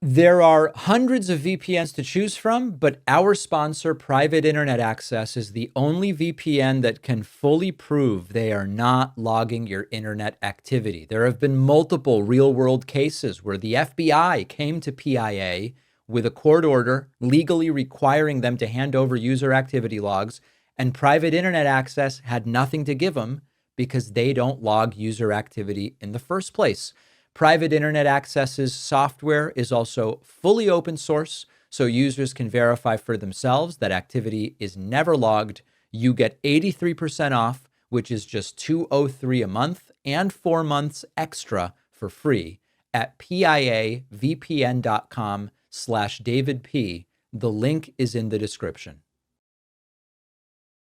There are hundreds of VPNs to choose from, but our sponsor, Private Internet Access, is the only VPN that can fully prove they are not logging your internet activity. There have been multiple real-world cases where the FBI came to PIA with a court order legally requiring them to hand over user activity logs, and Private Internet Access had nothing to give them because they don't log user activity in the first place. Private Internet Access's software is also fully open source, so users can verify for themselves that activity is never logged. You get 83% off, which is just $203 a month, and 4 months extra for free at piavpn.com/DavidP. The link is in the description.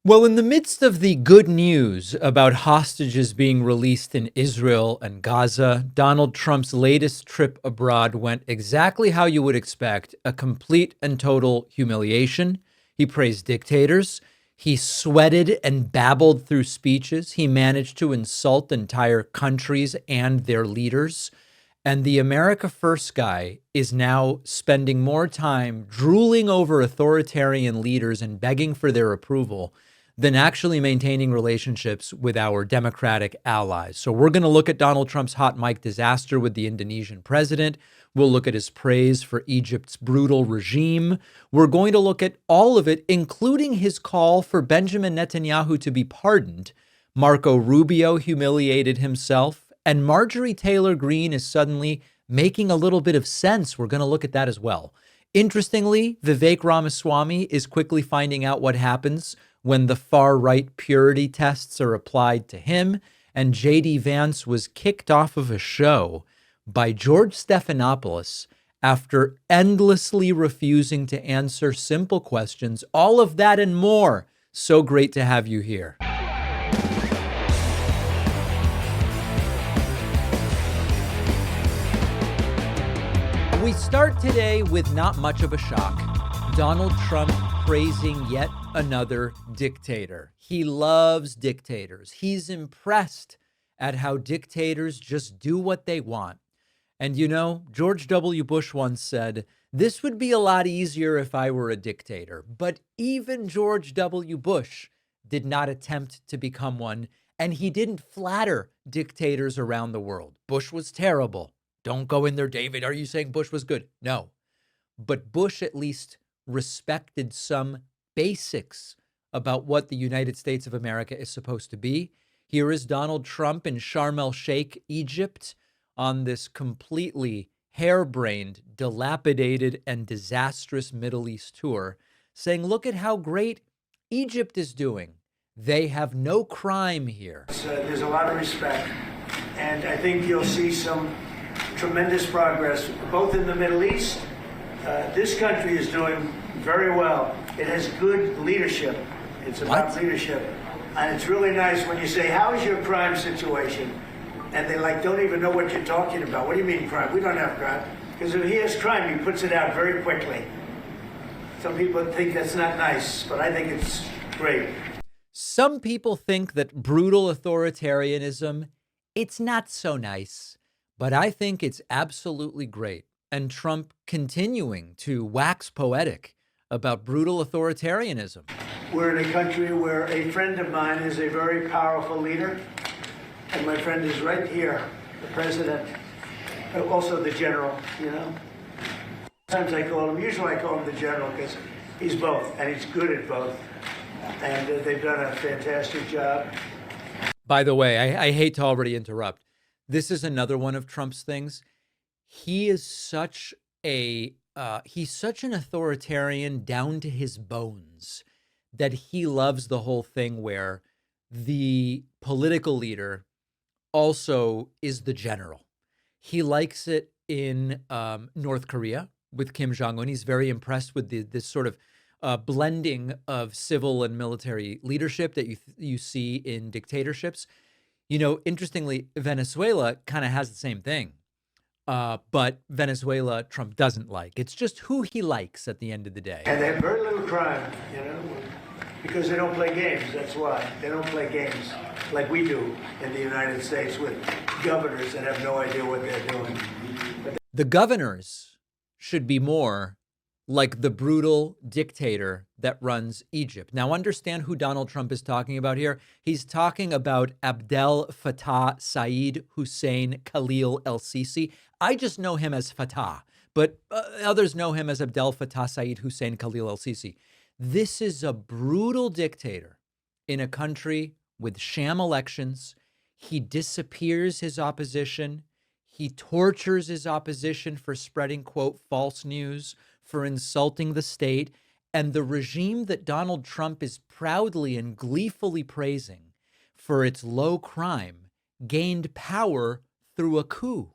Well, in the midst of the good news about hostages being released in Israel and Gaza, Donald Trump's latest trip abroad went exactly how you would expect: a complete and total humiliation. He praised dictators. He sweated and babbled through speeches. He managed to insult entire countries and their leaders. And the America First guy is now spending more time drooling over authoritarian leaders and begging for their approval than actually maintaining relationships with our democratic allies. So we're going to look at Donald Trump's hot mic disaster with the Indonesian president. We'll look at his praise for Egypt's brutal regime. We're going to look at all of it, including his call for Benjamin Netanyahu to be pardoned. Marco Rubio humiliated himself, and Marjorie Taylor Greene is suddenly making a little bit of sense. We're going to look at that as well. Interestingly, Vivek Ramaswamy is quickly finding out what happens when the far-right purity tests are applied to him, and J.D. Vance was kicked off of a show by George Stephanopoulos after endlessly refusing to answer simple questions. All of that and more. So great to have you here. We start today with not much of a shock. Donald Trump praising yet another dictator. He loves dictators. He's impressed at how dictators just do what they want. And you know, George W. Bush once said, "This would be a lot easier if I were a dictator." But even George W. Bush did not attempt to become one, and he didn't flatter dictators around the world. Bush was terrible. Don't go in there, David. Are you saying Bush was good? No. But Bush at least respected some basics about what the United States of America is supposed to be. Here is Donald Trump in Sharm el-Sheikh, Egypt, on this completely harebrained, dilapidated, and disastrous Middle East tour, saying, look at how great Egypt is doing. They have no crime here. There's a lot of respect, and I think you'll see some tremendous progress, both in the Middle East. This country is doing very well. It has good leadership. It's about leadership. And it's really nice when you say, how is your crime situation? And they don't even know what you're talking about. What do you mean crime? We don't have crime. Because if he has crime, he puts it out very quickly. Some people think that's not nice, but I think it's great. Some people think that brutal authoritarianism, it's not so nice. But I think it's absolutely great. And Trump continuing to wax poetic about brutal authoritarianism. We're in a country where a friend of mine is a very powerful leader. And my friend is right here, the president, also the general, you know. Sometimes usually I call him the general because he's both, and he's good at both. And they've done a fantastic job. By the way, I hate to already interrupt. This is another one of Trump's things. He is such an authoritarian down to his bones that he loves the whole thing where the political leader also is the general. He likes it in North Korea with Kim Jong-un. He's very impressed with this sort of blending of civil and military leadership that you see in dictatorships. You know, interestingly, Venezuela kind of has the same thing. But Venezuela, Trump doesn't like. It's just who he likes at the end of the day. And they have very little crime, you know, because they don't play games. That's why. They don't play games like we do in the United States with governors that have no idea what they're doing. The governors should be more like the brutal dictator that runs Egypt. Now, understand who Donald Trump is talking about here. He's talking about Abdel Fattah Saeed Hussein Khalil el-Sisi. I just know him as Fattah, but others know him as Abdel Fattah Saeed Hussein Khalil el-Sisi. This is a brutal dictator in a country with sham elections. He disappears his opposition. He tortures his opposition for spreading, quote, false news, for insulting the state. And the regime that Donald Trump is proudly and gleefully praising for its low crime gained power through a coup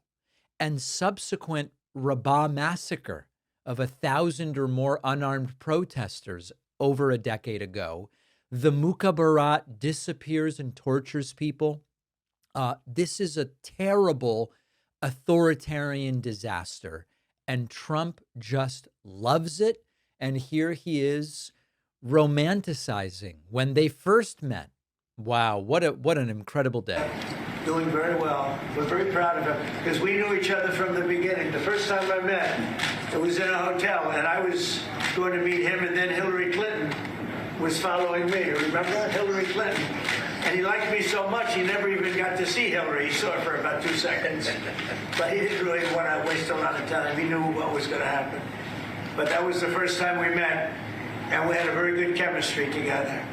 and subsequent Rabat massacre of 1,000 or more unarmed protesters over a decade ago. The Mukhabarat disappears and tortures people. This is a terrible authoritarian disaster, and Trump just loves it. And here he is romanticizing when they first met. Wow, what an incredible day. Doing very well. We're very proud of him because we knew each other from the beginning. The first time I met, it was in a hotel, and I was going to meet him, and then Hillary Clinton was following me. Remember Hillary Clinton? And he liked me so much, he never even got to see Hillary. He saw her for about 2 seconds. But he didn't really want to waste a lot of time. He knew what was going to happen. But that was the first time we met, and we had a very good chemistry together.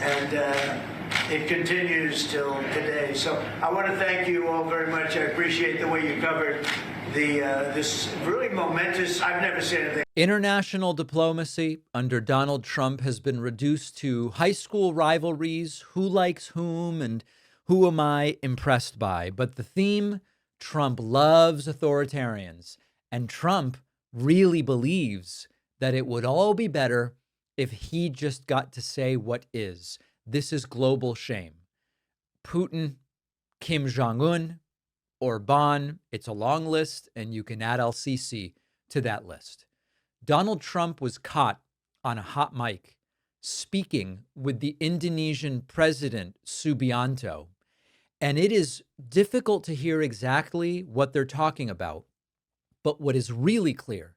And it continues till today. So I want to thank you all very much. I appreciate the way you covered this really momentous, I've never seen anything. International diplomacy under Donald Trump has been reduced to high school rivalries, who likes whom and who am I impressed by. But the theme, Trump loves authoritarians, and Trump really believes that it would all be better if he just got to say what is. This is global shame. Putin, Kim Jong-un, Orbán, it's a long list, and you can add el-Sisi to that list. Donald Trump was caught on a hot mic speaking with the Indonesian president, Subianto, and it is difficult to hear exactly what they're talking about. But what is really clear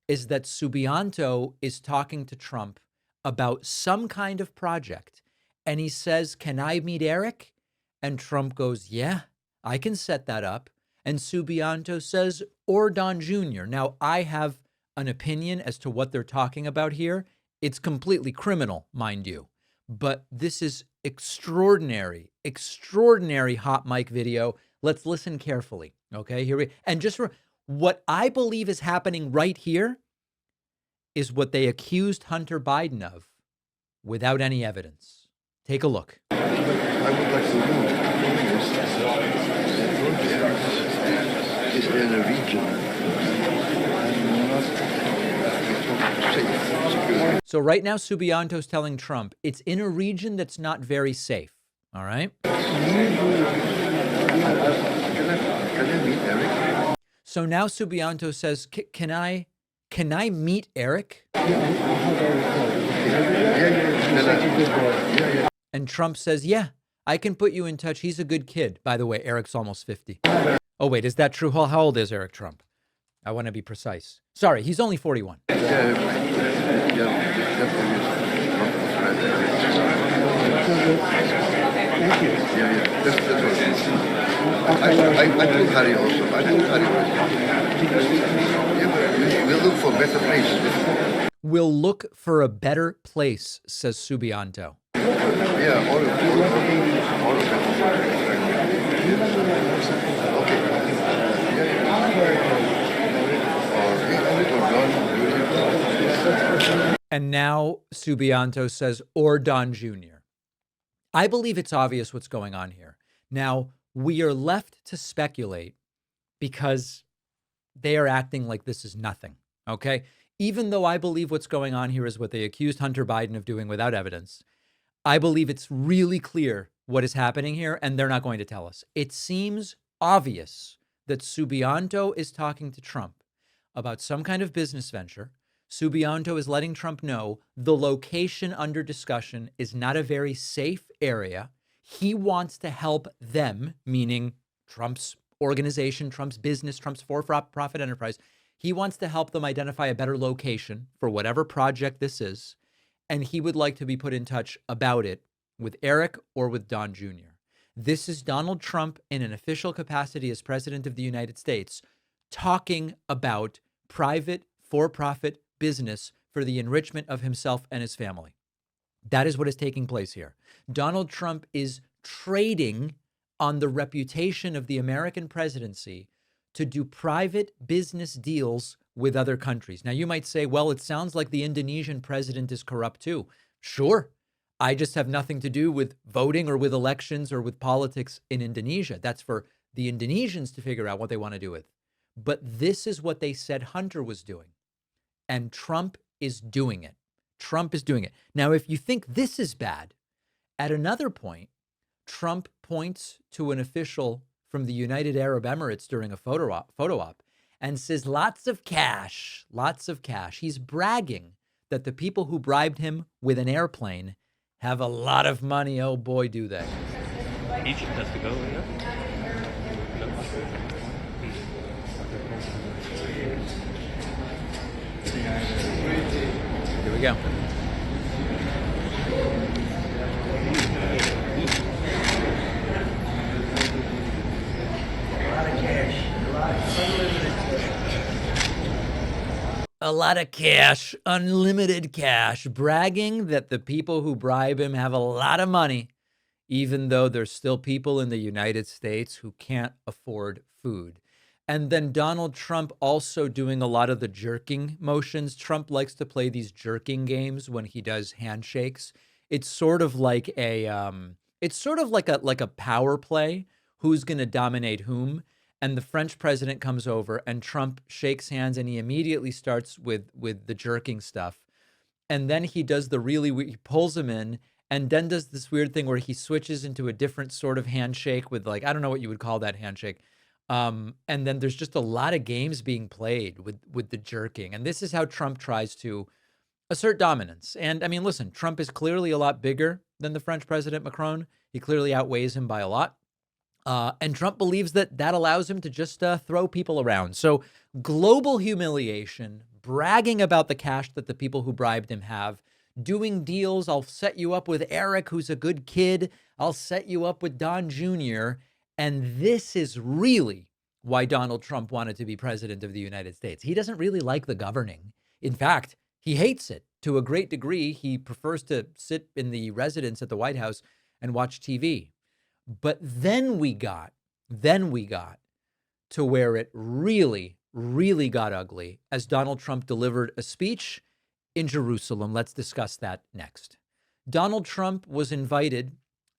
is that Subianto is talking to Trump about some kind of project. And he says, "Can I meet Eric?" And Trump goes, "Yeah, I can set that up." And Subianto says, "Or Don Jr." Now, I have an opinion as to what they're talking about here. It's completely criminal, mind you. But this is extraordinary, extraordinary hot mic video. Let's listen carefully. Okay, here we and just what I believe is happening right here is what they accused Hunter Biden of without any evidence. Take a look. I would like to know is in a region safe. So right now, Subianto's telling Trump it's in a region that's not very safe. All right. Can I meet Eric? So now Subianto says, "Can I meet Eric?" And Trump says, "Yeah, I can put you in touch. He's a good kid." By the way, Eric's almost 50. Oh, wait, is that true? How old is Eric Trump? I want to be precise. Sorry, he's only 41. I told Harry also. We'll look for better places. We'll look for a better place, says Subianto. Yeah, all of Okay. And now Subianto says, "Or Don Jr." I believe it's obvious what's going on here. Now, we are left to speculate because they are acting like this is nothing, okay? Even though I believe what's going on here is what they accused Hunter Biden of doing without evidence, I believe it's really clear what is happening here, and they're not going to tell us. It seems obvious that Subianto is talking to Trump about some kind of business venture. Subianto is letting Trump know the location under discussion is not a very safe area. He wants to help them, meaning Trump's organization, Trump's business, Trump's for-profit enterprise. He wants to help them identify a better location for whatever project this is, and he would like to be put in touch about it with Eric or with Don Jr. This is Donald Trump in an official capacity as president of the United States talking about private for-profit business for the enrichment of himself and his family. That is what is taking place here. Donald Trump is trading on the reputation of the American presidency to do private business deals with other countries. Now, you might say, well, it sounds like the Indonesian president is corrupt too. Sure. I just have nothing to do with voting or with elections or with politics in Indonesia. That's for the Indonesians to figure out what they want to do with. But this is what they said Hunter was doing. And Trump is doing it. Trump is doing it. Now, if you think this is bad, at another point, Trump points to an official from the United Arab Emirates during a photo op and says, lots of cash, lots of cash. He's bragging that the people who bribed him with an airplane have a lot of money. Oh boy, do they. Egypt has to go, yeah? Here we go. A lot of cash, unlimited cash, bragging that the people who bribe him have a lot of money, even though there's still people in the United States who can't afford food. And then Donald Trump also doing a lot of the jerking motions. Trump likes to play these jerking games when he does handshakes. It's sort of like a power play. Who's going to dominate whom? And the French president comes over and Trump shakes hands and he immediately starts with the jerking stuff. And then he does he pulls him in and then does this weird thing where he switches into a different sort of handshake with I don't know what you would call that handshake. And then there's just a lot of games being played with the jerking. And this is how Trump tries to assert dominance. And I mean, listen, Trump is clearly a lot bigger than the French president Macron. He clearly outweighs him by a lot. And Trump believes that allows him to just throw people around. So global humiliation, bragging about the cash that the people who bribed him have, doing deals. I'll set you up with Eric, who's a good kid. I'll set you up with Don Jr. And this is really why Donald Trump wanted to be president of the United States. He doesn't really like the governing. In fact, he hates it to a great degree. He prefers to sit in the residence at the White House and watch TV. But then we got to where it really, really got ugly as Donald Trump delivered a speech in Jerusalem. Let's discuss that next. Donald Trump was invited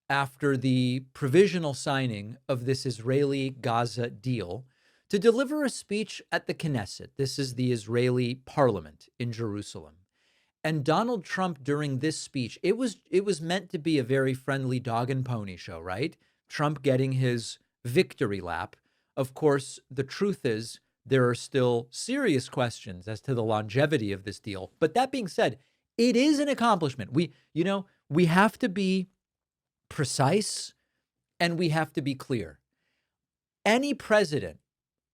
after the provisional signing of this Israeli-Gaza deal to deliver a speech at the Knesset. This is the Israeli parliament in Jerusalem. And Donald Trump, during this speech, it was meant to be a very friendly dog and pony show, right? Trump getting his victory lap. Of course, the truth is there are still serious questions as to the longevity of this deal. But that being said, it is an accomplishment. We have to be precise and we have to be clear. Any president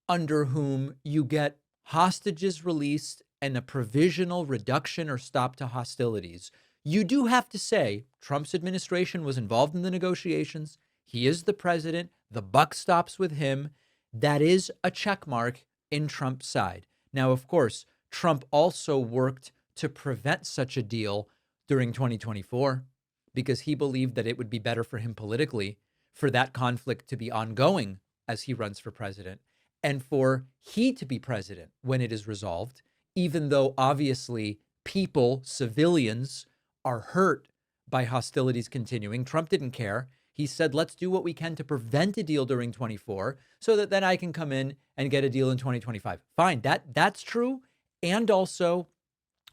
under whom you get hostages released and a provisional reduction or stop to hostilities, you do have to say Trump's administration was involved in the negotiations. He is the president. The buck stops with him. That is a check mark in Trump's side. Now, of course, Trump also worked to prevent such a deal during 2024 because he believed that it would be better for him politically for that conflict to be ongoing as he runs for president and for he to be president when it is resolved, even though obviously people, civilians, are hurt by hostilities continuing. Trump didn't care. He said, let's do what we can to prevent a deal during 24 so that then I can come in and get a deal in 2025. Fine, that's true. And also,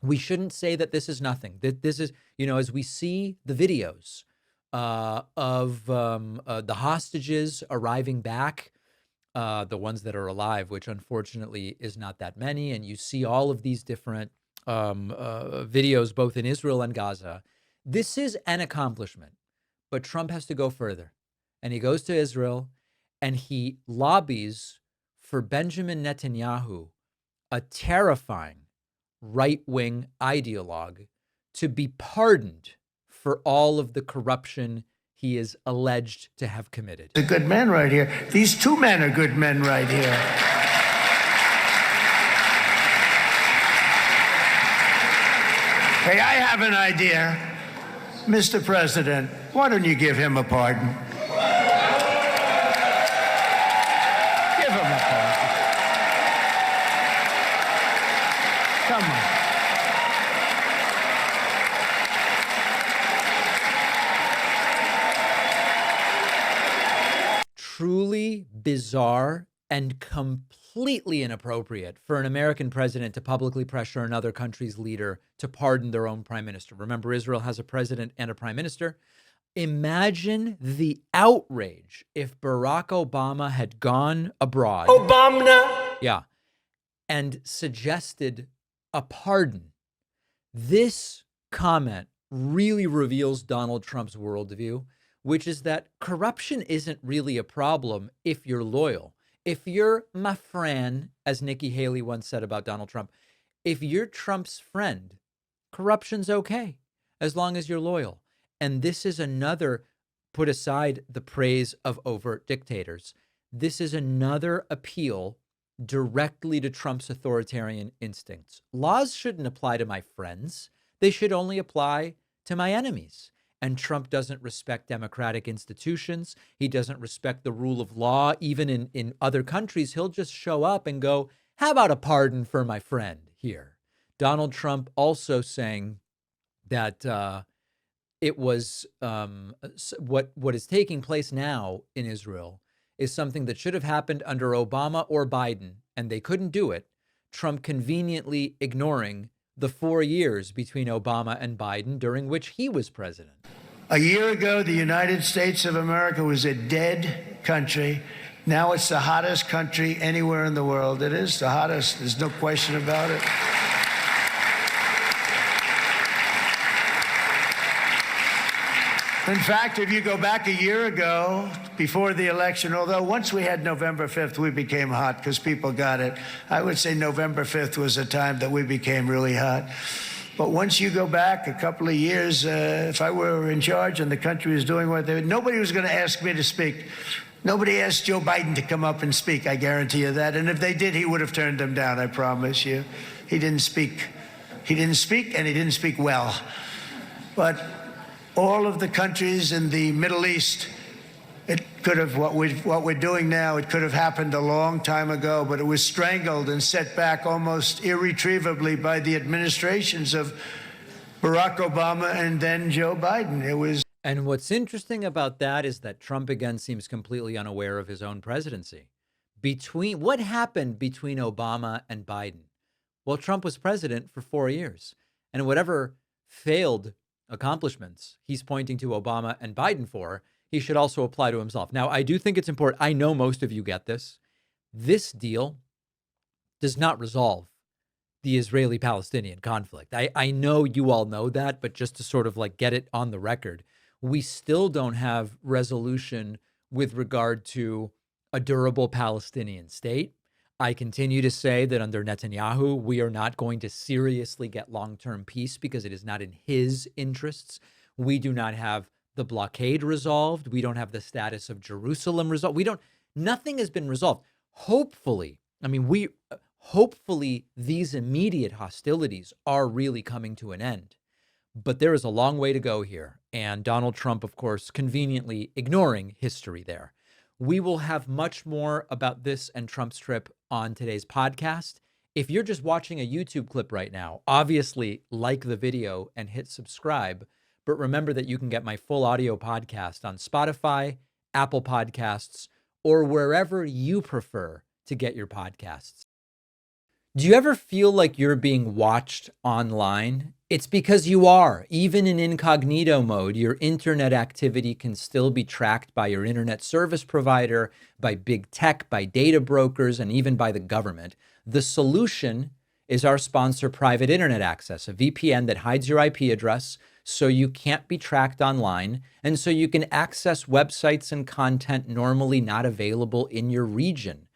we shouldn't say that this is nothing. That this is, as we see the videos of the hostages arriving back, the ones that are alive, which unfortunately is not that many. And you see all of these different videos, both in Israel and Gaza. This is an accomplishment, but Trump has to go further. And he goes to Israel and he lobbies for Benjamin Netanyahu a terrifying right-wing ideologue to be pardoned for all of the corruption he is alleged to have committed. A good man right here. These two men are good men right here. Hey, I have an idea. Mr. President, why don't you give him a pardon? Give him a pardon. Come on. Truly bizarre and completely inappropriate for an American president to publicly pressure another country's leader to pardon their own prime minister. Remember, Israel has a president and a prime minister. Imagine the outrage if Barack Obama had gone abroad. Yeah. And suggested a pardon. This comment really reveals Donald Trump's worldview, which is that corruption isn't really a problem if you're loyal. If you're my friend, as Nikki Haley once said about Donald Trump, if you're Trump's friend, corruption's okay, as long as you're loyal. And this is another, put aside the praise of overt dictators, this is another appeal directly to Trump's authoritarian instincts. Laws shouldn't apply to my friends. They should only apply to my enemies. And Trump doesn't respect democratic institutions. He doesn't respect the rule of law. Even in other countries, he'll just show up and go, how about a pardon for my friend here? Donald Trump also saying that it was what is taking place now in Israel is something that should have happened under Obama or Biden, and they couldn't do it. Trump conveniently ignoring the 4 years between Obama and Biden during which he was president. A year ago, the United States of America was a dead country. Now it's the hottest country anywhere in the world. It is the hottest. There's no question about it. In fact, if you go back a year ago, before the election, although once we had November 5th, we became hot because people got it. I would say November 5th was a time that we became really hot. But once you go back a couple of years, if I were in charge and the country was doing what they were, nobody was going to ask me to speak. Nobody asked Joe Biden to come up and speak, I guarantee you that. And if they did, he would have turned them down, I promise you. He didn't speak. He didn't speak, and he didn't speak well. But all of the countries in the Middle East, it could have, what we're doing now, it could have happened a long time ago, but it was strangled and set back almost irretrievably by the administrations of Barack Obama and then Joe Biden. It was. And what's interesting about that is that Trump again seems completely unaware of his own presidency. What happened between Obama and Biden? Well, Trump was president for 4 years, and whatever failed accomplishments he's pointing to Obama and Biden for, he should also apply to himself. Now, I do think it's important. I know most of you get this. This deal does not resolve the Israeli-Palestinian conflict. I know you all know that, but just to sort of like get it on the record, we still don't have resolution with regard to a durable Palestinian state. I continue to say that under Netanyahu, we are not going to seriously get long-term peace because it is not in his interests. We do not have the blockade resolved. We don't have the status of Jerusalem resolved. Nothing has been resolved. Hopefully these immediate hostilities are really coming to an end. But there is a long way to go here. And Donald Trump, of course, conveniently ignoring history there. We will have much more about this and Trump's trip on today's podcast. If you're just watching a YouTube clip right now, obviously like the video and hit subscribe. But remember that you can get my full audio podcast on Spotify, Apple Podcasts, or wherever you prefer to get your podcasts. Do you ever feel like you're being watched online? It's because you are. Even in incognito mode, your internet activity can still be tracked by your internet service provider, by big tech, by data brokers, and even by the government. The solution is our sponsor, Private Internet Access, a VPN that hides your IP address so you can't be tracked online, and so you can access websites and content normally not available in your region.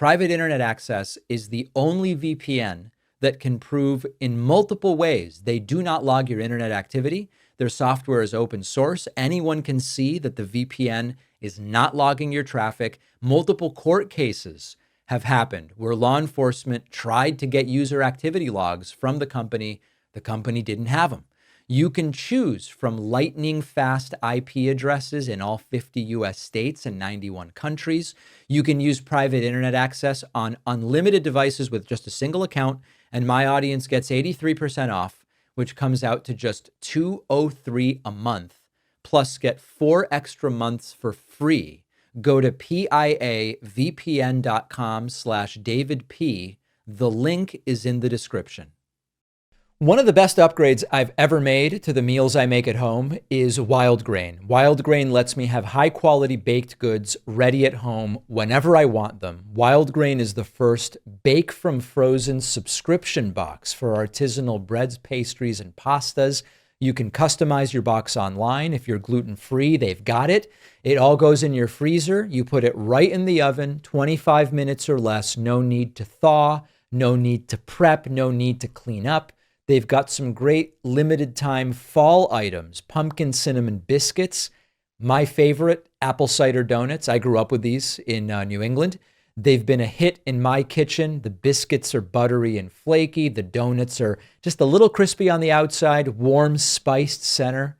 Private internet access is the only VPN that can prove in multiple ways they do not log your internet activity. Their software is open source. Anyone can see that the VPN is not logging your traffic. Multiple court cases have happened where law enforcement tried to get user activity logs from the company. The company didn't have them. You can choose from lightning fast IP addresses in all 50 US states and 91 countries. You can use private internet access on unlimited devices with just a single account. And my audience gets 83% off, which comes out to just $203 a month, plus get 4 extra months for free. Go to piavpn.com/DavidP. The link is in the description. One of the best upgrades I've ever made to the meals I make at home is Wild Grain. Wild Grain lets me have high quality baked goods ready at home whenever I want them. Wild Grain is the first bake from frozen subscription box for artisanal breads, pastries, and pastas. You can customize your box online. If you're gluten-free, they've got it. It all goes in your freezer. You put it right in the oven, 25 minutes or less. No need to thaw, no need to prep, no need to clean up. They've got some great limited time fall items, pumpkin cinnamon biscuits, my favorite, apple cider donuts. I grew up with these in New England. They've been a hit in my kitchen. The biscuits are buttery and flaky. The donuts are just a little crispy on the outside, warm, spiced center.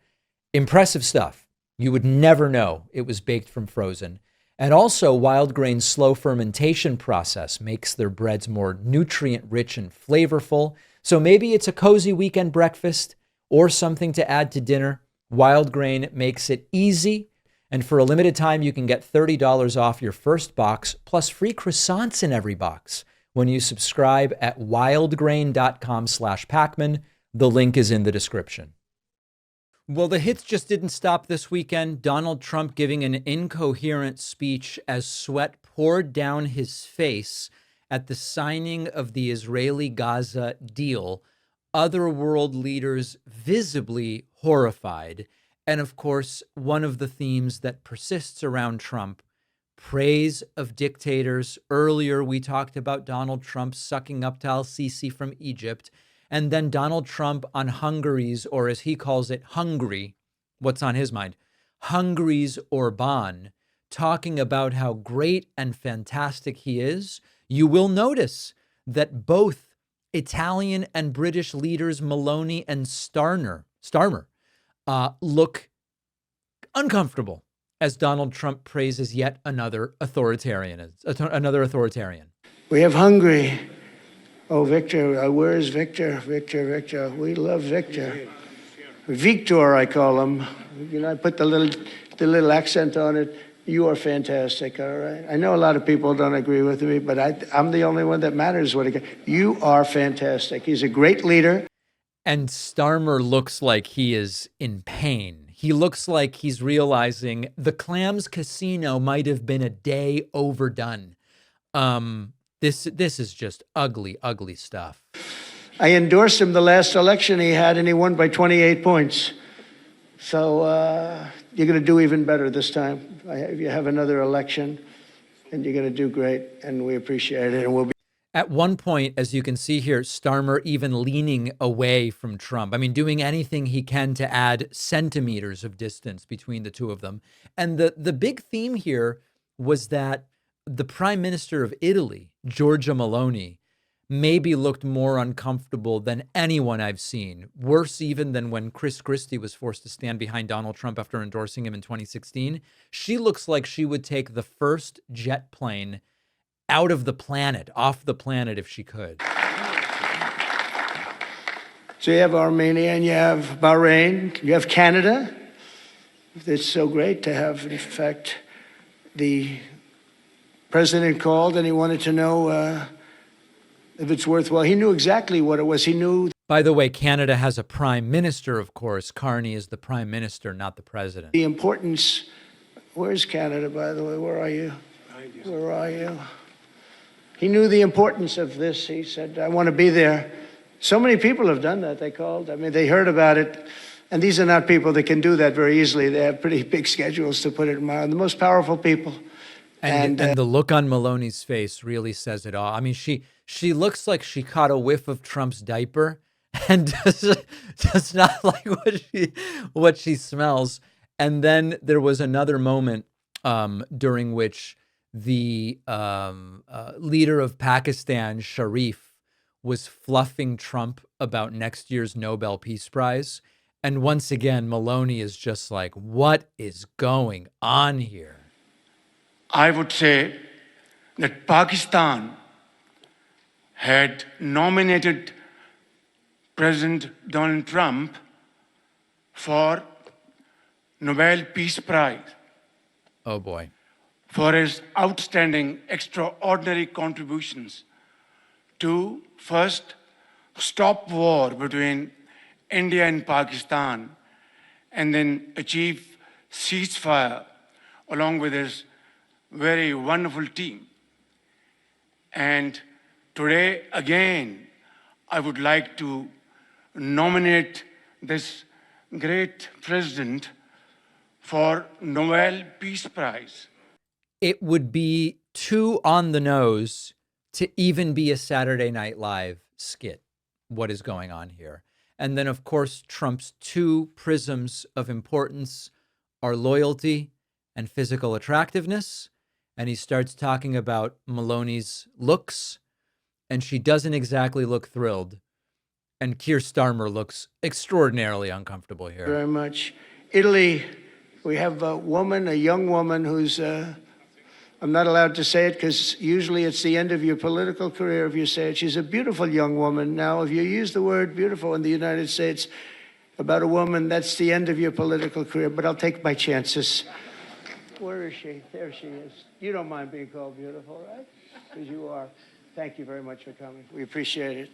Impressive stuff. You would never know it was baked from frozen. And also, Wild Grain's slow fermentation process makes their breads more nutrient-rich and flavorful. So maybe it's a cozy weekend breakfast or something to add to dinner. Wild Grain makes it easy. And for a limited time, you can get $30 off your first box, plus free croissants in every box when you subscribe at wildgrain.com/Pakman. The link is in the description. Well, the hits just didn't stop this weekend. Donald Trump giving an incoherent speech as sweat poured down his face at the signing of the Israeli-Gaza deal. Other world leaders visibly horrified. And of course, one of the themes that persists around Trump, praise of dictators. Earlier, we talked about Donald Trump sucking up to el-Sisi from Egypt. And then Donald Trump on Hungary's, or as he calls it, Hungary, what's on his mind? Hungary's Orbán, talking about how great and fantastic he is. You will notice that both Italian and British leaders, Meloni and Starmer, look uncomfortable as Donald Trump praises yet another authoritarian. We have Hungary. Oh, Victor, where is Victor? Victor. We love Victor. Victor, I call him. You know, I put the little accent on it. You are fantastic, all right? I know a lot of people don't agree with me, but I'm the only one that matters. You are fantastic. He's a great leader. And Starmer looks like he is in pain. He looks like he's realizing the Clams Casino might have been a day overdone. This is just ugly, ugly stuff. I endorsed him the last election he had, and he won by 28 points. So you're going to do even better this time. You have another election, and you're going to do great, and we appreciate it. And we'll be. At one point, as you can see here, Starmer even leaning away from Trump. I mean, doing anything he can to add centimeters of distance between the two of them. And the big theme here was that the Prime Minister of Italy, Giorgia Meloni, maybe looked more uncomfortable than anyone I've seen. Worse even than when Chris Christie was forced to stand behind Donald Trump after endorsing him in 2016. She looks like she would take the first jet plane out of the planet, off the planet if she could. So you have Armenia and you have Bahrain, you have Canada. It's so great to have, in fact, the president called and he wanted to know if it's worthwhile. He knew exactly what it was. He knew. By the way, Canada has a prime minister, of course. Carney is the prime minister, not the president. The importance. Where's Canada, by the way? Where are you? Where are you? He knew the importance of this. He said, I want to be there. So many people have done that. They called. I mean, they heard about it. And these are not people that can do that very easily. They have pretty big schedules, to put it mildly. The most powerful people And the look on Meloni's face really says it all. I mean, she looks like she caught a whiff of Trump's diaper and does not like what she smells. And then there was another moment during which the leader of Pakistan, Sharif, was fluffing Trump about next year's Nobel Peace Prize. And once again, Meloni is just like, what is going on here? I would say that Pakistan had nominated President Donald Trump for Nobel Peace Prize. Oh boy. For his outstanding, extraordinary contributions to first stop war between India and Pakistan, and then achieve ceasefire along with his very wonderful team. And today, again, I would like to nominate this great president for Nobel Peace Prize. It would be too on the nose to even be a Saturday Night Live skit, what is going on here. And then, of course, Trump's two prisms of importance are loyalty and physical attractiveness. And he starts talking about Meloni's looks, and she doesn't exactly look thrilled. And Keir Starmer looks extraordinarily uncomfortable here. Very much. Italy, we have a young woman who's, I'm not allowed to say it because usually it's the end of your political career if you say it. She's a beautiful young woman. Now, if you use the word beautiful in the United States about a woman, that's the end of your political career, but I'll take my chances. Where is she? There she is. You don't mind being called beautiful, right? Because you are. Thank you very much for coming. We appreciate it.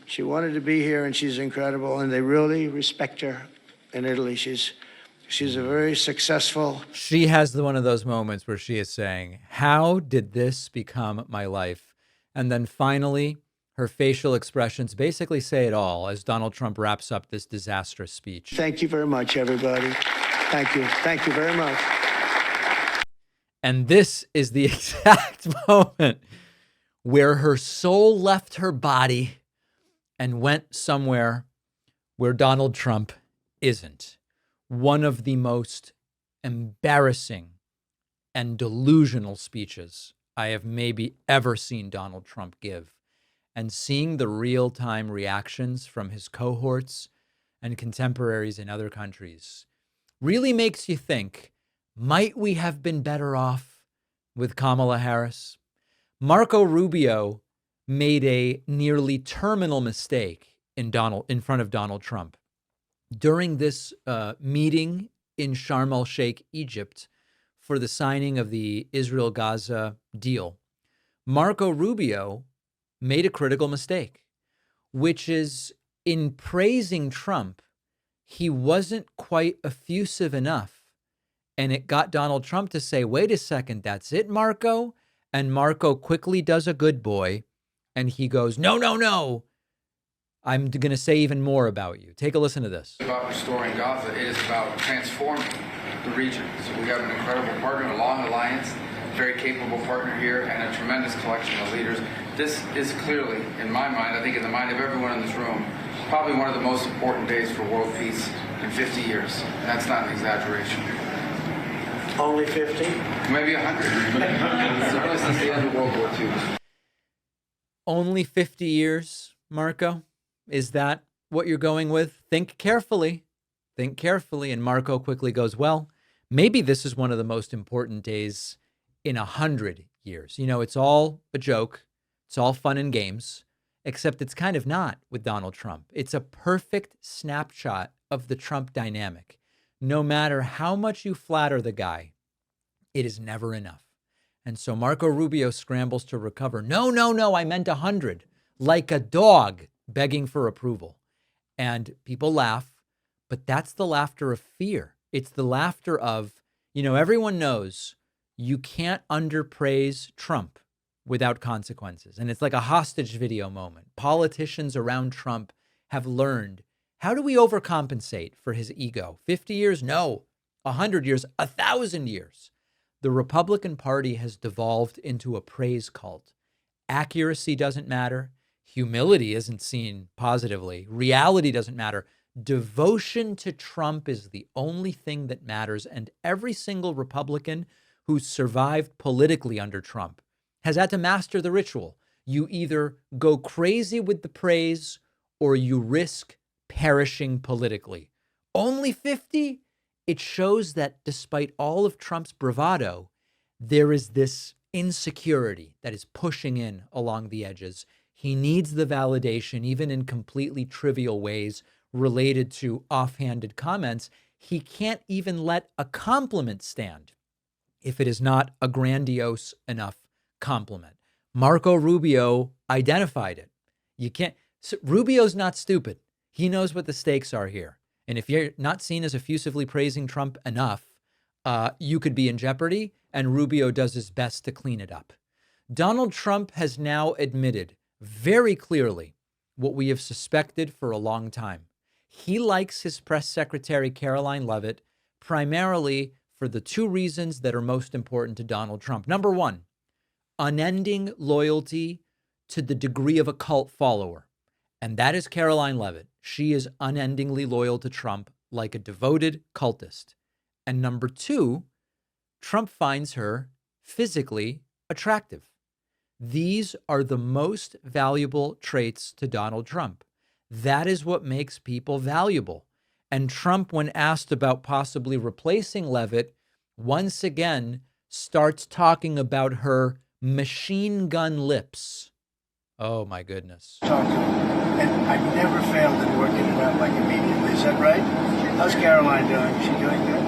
She wanted to be here, and she's incredible, and they really respect her in Italy. She's a very successful. She has one of those moments where she is saying, how did this become my life? And then finally, her facial expressions basically say it all as Donald Trump wraps up this disastrous speech. Thank you very much, everybody. Thank you. Thank you very much. And this is the exact moment where her soul left her body and went somewhere where Donald Trump isn't. One of the most embarrassing and delusional speeches I have maybe ever seen Donald Trump give. And seeing the real-time reactions from his cohorts and contemporaries in other countries really makes you think, might we have been better off with Kamala Harris? Marco Rubio made a nearly terminal mistake in front of Donald Trump. During this meeting in Sharm el-Sheikh, Egypt, for the signing of the Israel-Gaza deal, Marco Rubio made a critical mistake, which is in praising Trump, he wasn't quite effusive enough. And it got Donald Trump to say, wait a second, that's it, Marco? And Marco quickly does a good boy, and he goes, no, no, no. I'm going to say even more about you. Take a listen to this. It's about restoring Gaza. It is about transforming the region. So we have an incredible partner, a long alliance, very capable partner here, and a tremendous collection of leaders. This is clearly, in my mind, I think in the mind of everyone in this room, probably one of the most important days for world peace in 50 years. And that's not an exaggeration. Only 50? Maybe 100. Certainly since the end of World War II. Only 50 years, Marco? Is that what you're going with? Think carefully. Think carefully. And Marco quickly goes, well, maybe this is one of the most important days in 100 years. You know, it's all a joke. It's all fun and games, except it's kind of not with Donald Trump. It's a perfect snapshot of the Trump dynamic. No matter how much you flatter the guy, it is never enough. And so Marco Rubio scrambles to recover. No, no, no, I meant 100, like a dog begging for approval. And people laugh, but that's the laughter of fear. It's the laughter of, everyone knows you can't underpraise Trump without consequences. And it's like a hostage video moment. Politicians around Trump have learned, how do we overcompensate for his ego? 50 years? No. 100 years? 1,000 years. the Republican Party has devolved into a praise cult. Accuracy doesn't matter. Humility isn't seen positively. Reality doesn't matter. Devotion to Trump is the only thing that matters. And every single Republican who's survived politically under Trump has had to master the ritual. You either go crazy with the praise or you risk perishing politically. Only 50? It shows that despite all of Trump's bravado, there is this insecurity that is pushing in along the edges. He needs the validation, even in completely trivial ways related to offhanded comments. He can't even let a compliment stand if it is not a grandiose enough compliment. Marco Rubio identified it. You can't. So Rubio's not stupid. He knows what the stakes are here. And if you're not seen as effusively praising Trump enough, you could be in jeopardy, and Rubio does his best to clean it up. Donald Trump has now admitted very clearly what we have suspected for a long time. He likes his press secretary, Caroline Leavitt, primarily for the two reasons that are most important to Donald Trump. Number one, unending loyalty to the degree of a cult follower. And that is Caroline Leavitt. She is unendingly loyal to Trump like a devoted cultist. And number two, Trump finds her physically attractive. These are the most valuable traits to Donald Trump. That is what makes people valuable. And Trump, when asked about possibly replacing Leavitt, once again starts talking about her machine gun lips. Oh, my goodness. Talk to him. And I've never failed in working it out like immediately. Is that right? How's Caroline doing? Is she doing good?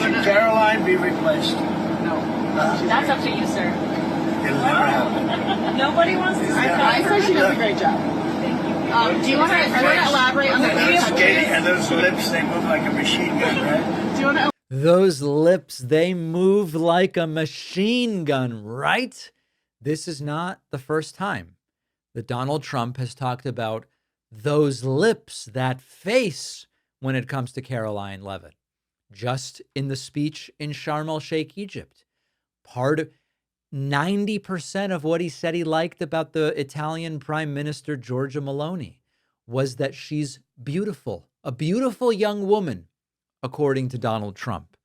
Should Caroline be replaced? No. That's up to you, sir. It'll never happen. Nobody wants to. I said she does a great job. Do you want to elaborate on the And those lips, they move like a machine gun, right? Do you want to? Those lips, they move like a machine gun, right? This is not the first time that Donald Trump has talked about those lips, that face, when it comes to Caroline Leavitt. Just in the speech in Sharm el-Sheikh, Egypt, part of 90% of what he said he liked about the Italian Prime Minister, Giorgia Meloni, was that she's beautiful, a beautiful young woman, according to Donald Trump.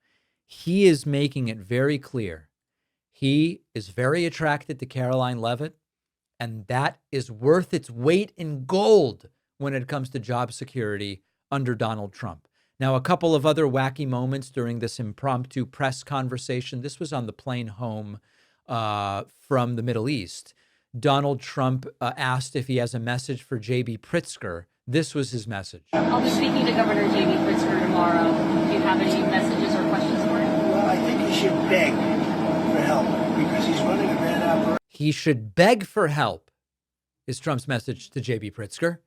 He is making it very clear. He is very attracted to Caroline Leavitt, and that is worth its weight in gold when it comes to job security under Donald Trump. Now, a couple of other wacky moments during this impromptu press conversation. This was on the plane home from the Middle East. Donald Trump asked if he has a message for J.B. Pritzker. This was his message. I'll be speaking to Governor J.B. Pritzker tomorrow. Do you have any messages or questions for him? Well, I think he should beg for help because he's running a bad operation. He should beg for help, is Trump's message to J.B. Pritzker.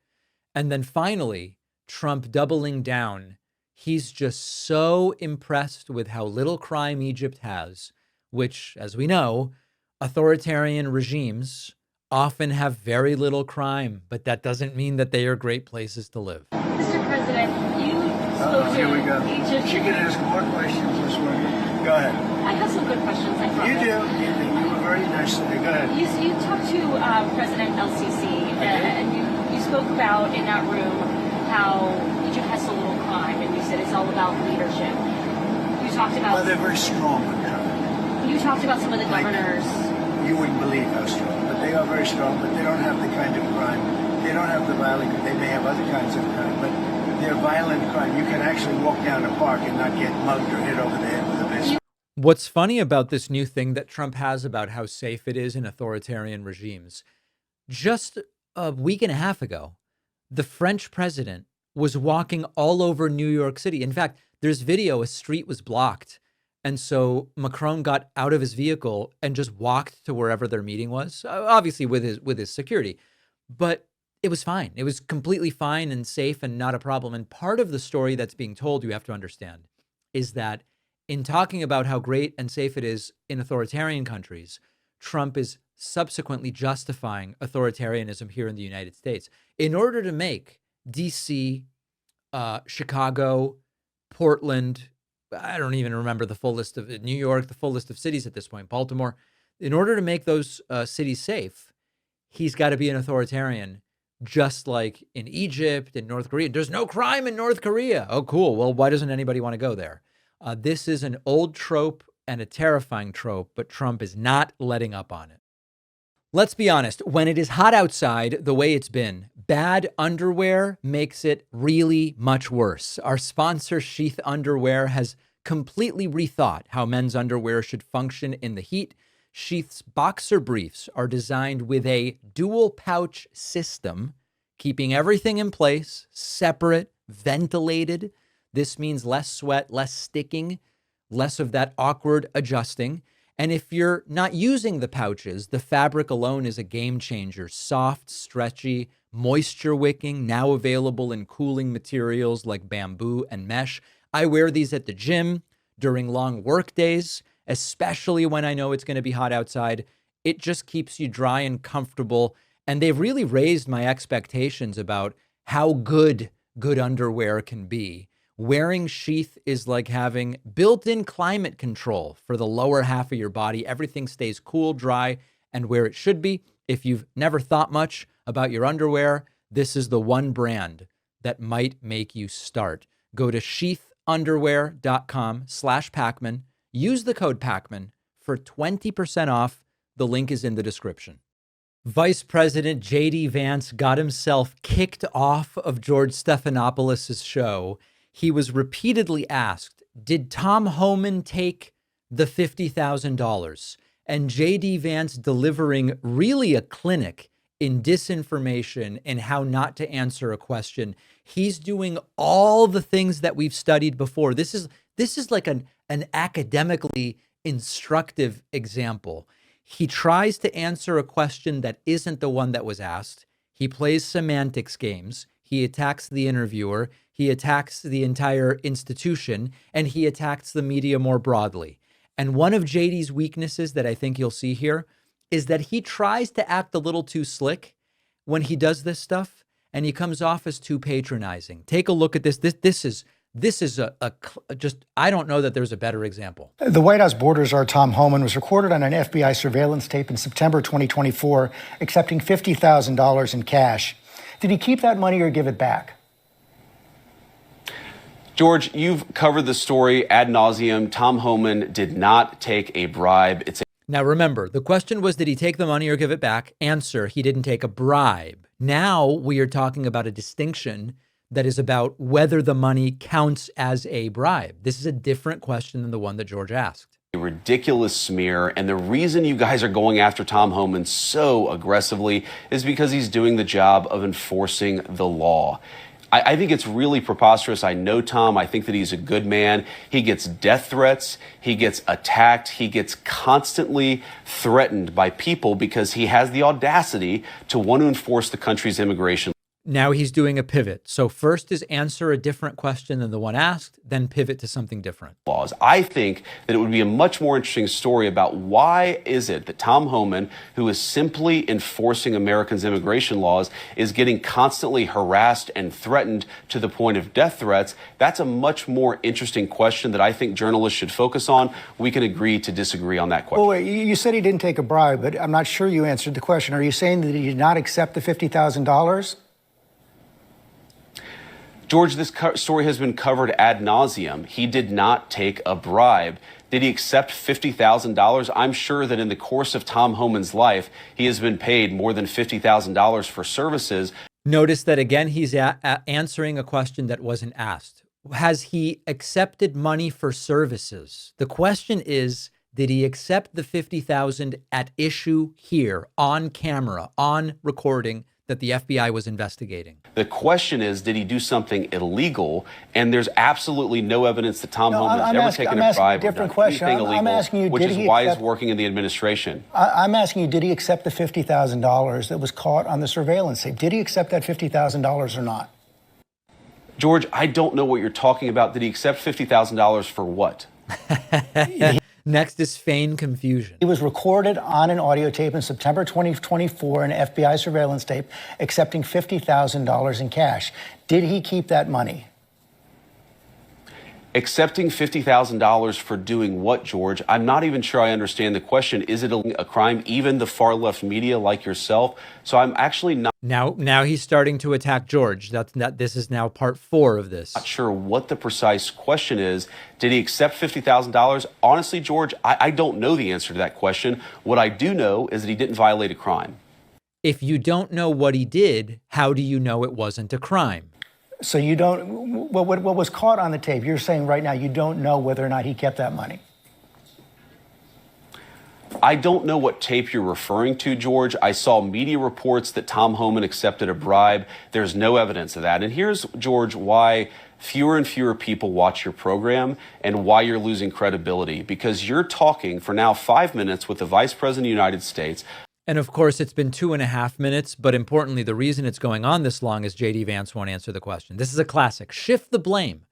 And then finally, Trump doubling down. He's just so impressed with how little crime Egypt has, which, as we know, authoritarian regimes often have very little crime, but that doesn't mean that they are great places to live. Mr. President, you spoke to Here we go. Egypt. She can ask more questions this morning. Go ahead. I have some good questions, I promise. You do. You were very nice to me. Go ahead. You talked to President el-Sisi, and you spoke about in that room how Egypt has so little crime, and you said it's all about leadership. You talked about. Well, they're very strong with crime. You talked about some of the governors. You wouldn't believe how strong, but they are very strong. But they don't have the kind of crime. They don't have the violent. They may have other kinds of crime, but they're violent crime. You can actually walk down a park and not get mugged or hit over the head with a baseball. What's funny about this new thing that Trump has about how safe it is in authoritarian regimes, just a week and a half ago, the French president was walking all over New York City. In fact, there's video, a street was blocked. And so Macron got out of his vehicle and just walked to wherever their meeting was, obviously with his security. But it was fine. It was completely fine and safe and not a problem. And part of the story that's being told, you have to understand, is that in talking about how great and safe it is in authoritarian countries, Trump is subsequently justifying authoritarianism here in the United States in order to make D.C., Chicago, Portland, I don't even remember the full list of New York, the full list of cities at this point, Baltimore. In order to make those cities safe, he's got to be an authoritarian, just like in Egypt and North Korea. There's no crime in North Korea. Oh, cool. Well, why doesn't anybody want to go there? This is an old trope and a terrifying trope, but Trump is not letting up on it. Let's be honest, when it is hot outside the way it's been, bad underwear makes it really much worse. Our sponsor, Sheath Underwear, has completely rethought how men's underwear should function in the heat. Sheath's boxer briefs are designed with a dual pouch system, keeping everything in place, separate, ventilated. This means less sweat, less sticking, less of that awkward adjusting. And if you're not using the pouches, the fabric alone is a game changer. Soft, stretchy, moisture wicking, now available in cooling materials like bamboo and mesh. I wear these at the gym during long work days, especially when I know it's going to be hot outside. It just keeps you dry and comfortable. And they've really raised my expectations about how good underwear can be. Wearing Sheath is like having built-in climate control for the lower half of your body. Everything stays cool, dry, and where it should be. If you've never thought much about your underwear, this is the one brand that might make you start. Go to sheathunderwear.com/Pakman. Use the code Pakman for 20% off. The link is in the description. Vice President J.D. Vance got himself kicked off of George Stephanopoulos' show. He was repeatedly asked, did Tom Homan take the $50,000? And J.D. Vance delivering really a clinic in disinformation and how not to answer a question. He's doing all the things that we've studied before. This is like an academically instructive example. He tries to answer a question that isn't the one that was asked. He plays semantics games. He attacks the interviewer. He attacks the entire institution, and he attacks the media more broadly. And one of JD's weaknesses that I think you'll see here is that he tries to act a little too slick when he does this stuff, and he comes off as too patronizing. Take a look at this. This is just, I don't know that there's a better example. The White House border czar Tom Homan was recorded on an FBI surveillance tape in September 2024, accepting $50,000 in cash. Did he keep that money or give it back? George, you've covered the story ad nauseum. Tom Homan did not take a bribe. Now, remember, the question was, did he take the money or give it back? Answer, he didn't take a bribe. Now we are talking about a distinction that is about whether the money counts as a bribe. This is a different question than the one that George asked. A ridiculous smear, and the reason you guys are going after Tom Homan so aggressively is because he's doing the job of enforcing the law. I think it's really preposterous. I know Tom. I think that he's a good man. He gets death threats. He gets attacked. He gets constantly threatened by people because he has the audacity to want to enforce the country's immigration. Now he's doing a pivot. So first is answer a different question than the one asked, then pivot to something different. Laws. I think that it would be a much more interesting story about why is it that Tom Homan, who is simply enforcing Americans' immigration laws, is getting constantly harassed and threatened to the point of death threats. That's a much more interesting question that I think journalists should focus on. We can agree to disagree on that question. Well, wait, you said he didn't take a bribe, but I'm not sure you answered the question. Are you saying that he did not accept the $50,000? George, this story has been covered ad nauseum. He did not take a bribe. Did he accept $50,000? I'm sure that in the course of Tom Homan's life, he has been paid more than $50,000 for services. Notice that again, he's answering a question that wasn't asked. Has he accepted money for services? The question is, did he accept the $50,000 at issue here on camera, on recording, that the FBI was investigating? The question is, did he do something illegal? And there's absolutely no evidence that Tom Homan has ever taken a bribe or done anything illegal, which is why he's working in the administration. I'm asking you, did he accept the $50,000 that was caught on the surveillance tape? Did he accept that $50,000 or not? George, I don't know what you're talking about. Did he accept $50,000 for what? Next is feign confusion. He was recorded on an audio tape in September 2024, an FBI surveillance tape, accepting $50,000 in cash. Did he keep that money? Accepting $50,000 for doing what, George? I'm not even sure I understand the question. Is it a crime? Even the far left media like yourself. So I'm actually not. Now he's starting to attack George. This is now part 4 of this. Not sure what the precise question is. Did he accept $50,000? Honestly, George, I don't know the answer to that question. What I do know is that he didn't violate a crime. If you don't know what he did, how do you know it wasn't a crime? So you don't, what was caught on the tape, you're saying right now you don't know whether or not he kept that money? I don't know what tape you're referring to, George. I saw media reports that Tom Homan accepted a bribe. There's no evidence of that. And here's, George, why fewer and fewer people watch your program and why you're losing credibility. Because you're talking for now 5 minutes with the Vice President of the United States. And of course, it's been 2.5 minutes. But importantly, the reason it's going on this long is J.D. Vance won't answer the question. This is a classic. Shift the blame.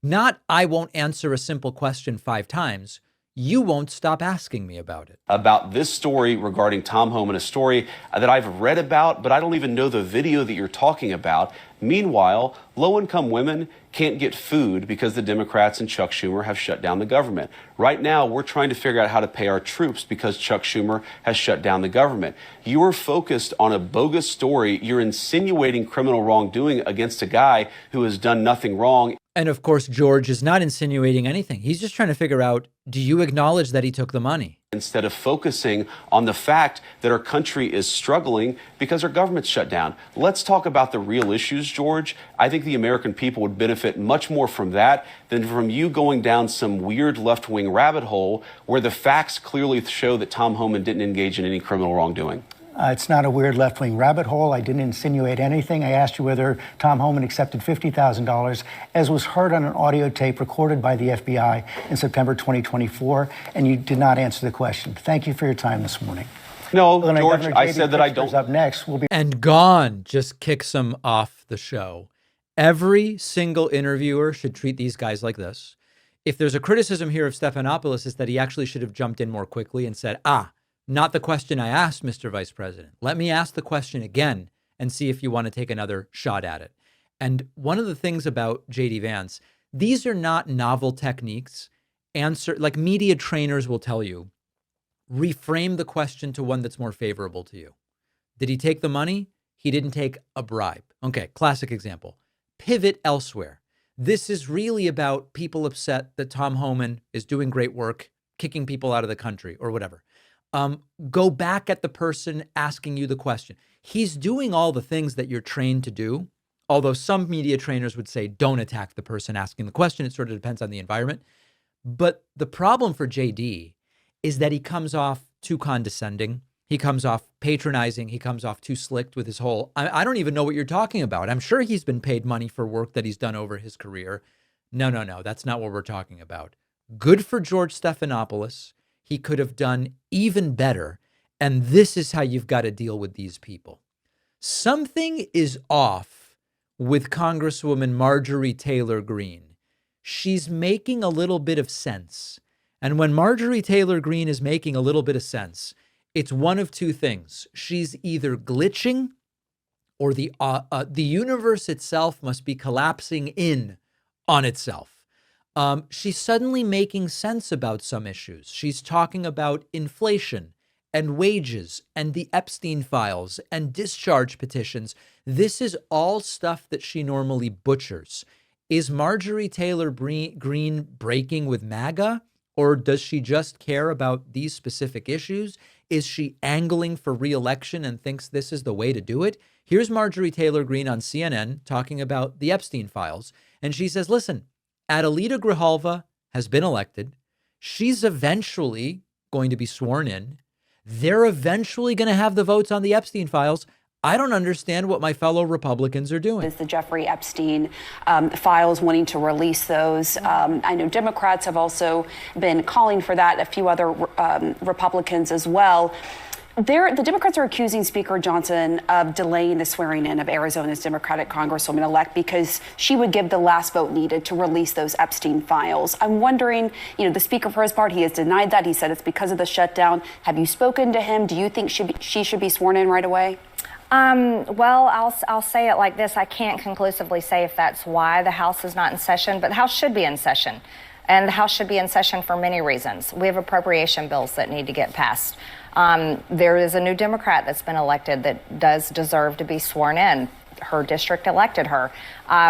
Not I won't answer a simple question 5 times. You won't stop asking me about it. About this story regarding Tom Homan, a story that I've read about, but I don't even know the video that you're talking about. Meanwhile, low-income women can't get food because the Democrats and Chuck Schumer have shut down the government. Right now, we're trying to figure out how to pay our troops because Chuck Schumer has shut down the government. You are focused on a bogus story. You're insinuating criminal wrongdoing against a guy who has done nothing wrong. And of course, George is not insinuating anything. He's just trying to figure out, do you acknowledge that he took the money? Instead of focusing on the fact that our country is struggling because our government's shut down. Let's talk about the real issues, George. I think the American people would benefit much more from that than from you going down some weird left-wing rabbit hole where the facts clearly show that Tom Homan didn't engage in any criminal wrongdoing. It's not a weird left-wing rabbit hole. I didn't insinuate anything. I asked you whether Tom Homan accepted $50,000, as was heard on an audio tape recorded by the FBI in September 2024, and you did not answer the question. Thank you for your time this morning. No, George, I said that I don't. Up next, we'll be and gone just kicks him off the show. Every single interviewer should treat these guys like this. If there's a criticism here of Stephanopoulos, is that he actually should have jumped in more quickly and said, not the question I asked, Mr. Vice President. Let me ask the question again and see if you want to take another shot at it. And one of the things about J.D. Vance, these are not novel techniques. Like media trainers will tell you, reframe the question to one that's more favorable to you. Did he take the money? He didn't take a bribe. Okay, classic example. Pivot elsewhere. This is really about people upset that Tom Homan is doing great work, kicking people out of the country or whatever. Go back at the person asking you the question. He's doing all the things that you're trained to do, although some media trainers would say don't attack the person asking the question. It sort of depends on the environment. But the problem for JD is that he comes off too condescending. He comes off patronizing. He comes off too slick with his whole, I don't even know what you're talking about. I'm sure he's been paid money for work that he's done over his career. No, that's not what we're talking about. Good for George Stephanopoulos. He could have done even better. And this is how you've got to deal with these people. Something is off with Congresswoman Marjorie Taylor Greene. She's making a little bit of sense. And when Marjorie Taylor Greene is making a little bit of sense, it's one of two things. She's either glitching or the universe itself must be collapsing in on itself. She's suddenly making sense about some issues. She's talking about inflation and wages and the Epstein files and discharge petitions. This is all stuff that she normally butchers. Is Marjorie Taylor Greene breaking with MAGA, or does she just care about these specific issues? Is she angling for re-election and thinks this is the way to do it? Here's Marjorie Taylor Greene on CNN talking about the Epstein files. And she says, listen, Adelita Grijalva has been elected. She's eventually going to be sworn in. They're eventually going to have the votes on the Epstein files. I don't understand what my fellow Republicans are doing. Is the Jeffrey Epstein files, wanting to release those. I know Democrats have also been calling for that, a few other Republicans as well. The Democrats are accusing Speaker Johnson of delaying the swearing in of Arizona's Democratic Congresswoman-elect because she would give the last vote needed to release those Epstein files. I'm wondering, the Speaker, for his part, he has denied that. He said it's because of the shutdown. Have you spoken to him? Do you think she should be sworn in right away? Well, I'll say it like this. I can't conclusively say if that's why the House is not in session, but the House should be in session. And the House should be in session for many reasons. We have appropriation bills that need to get passed. There is a new Democrat that's been elected that does deserve to be sworn in. Her district elected her.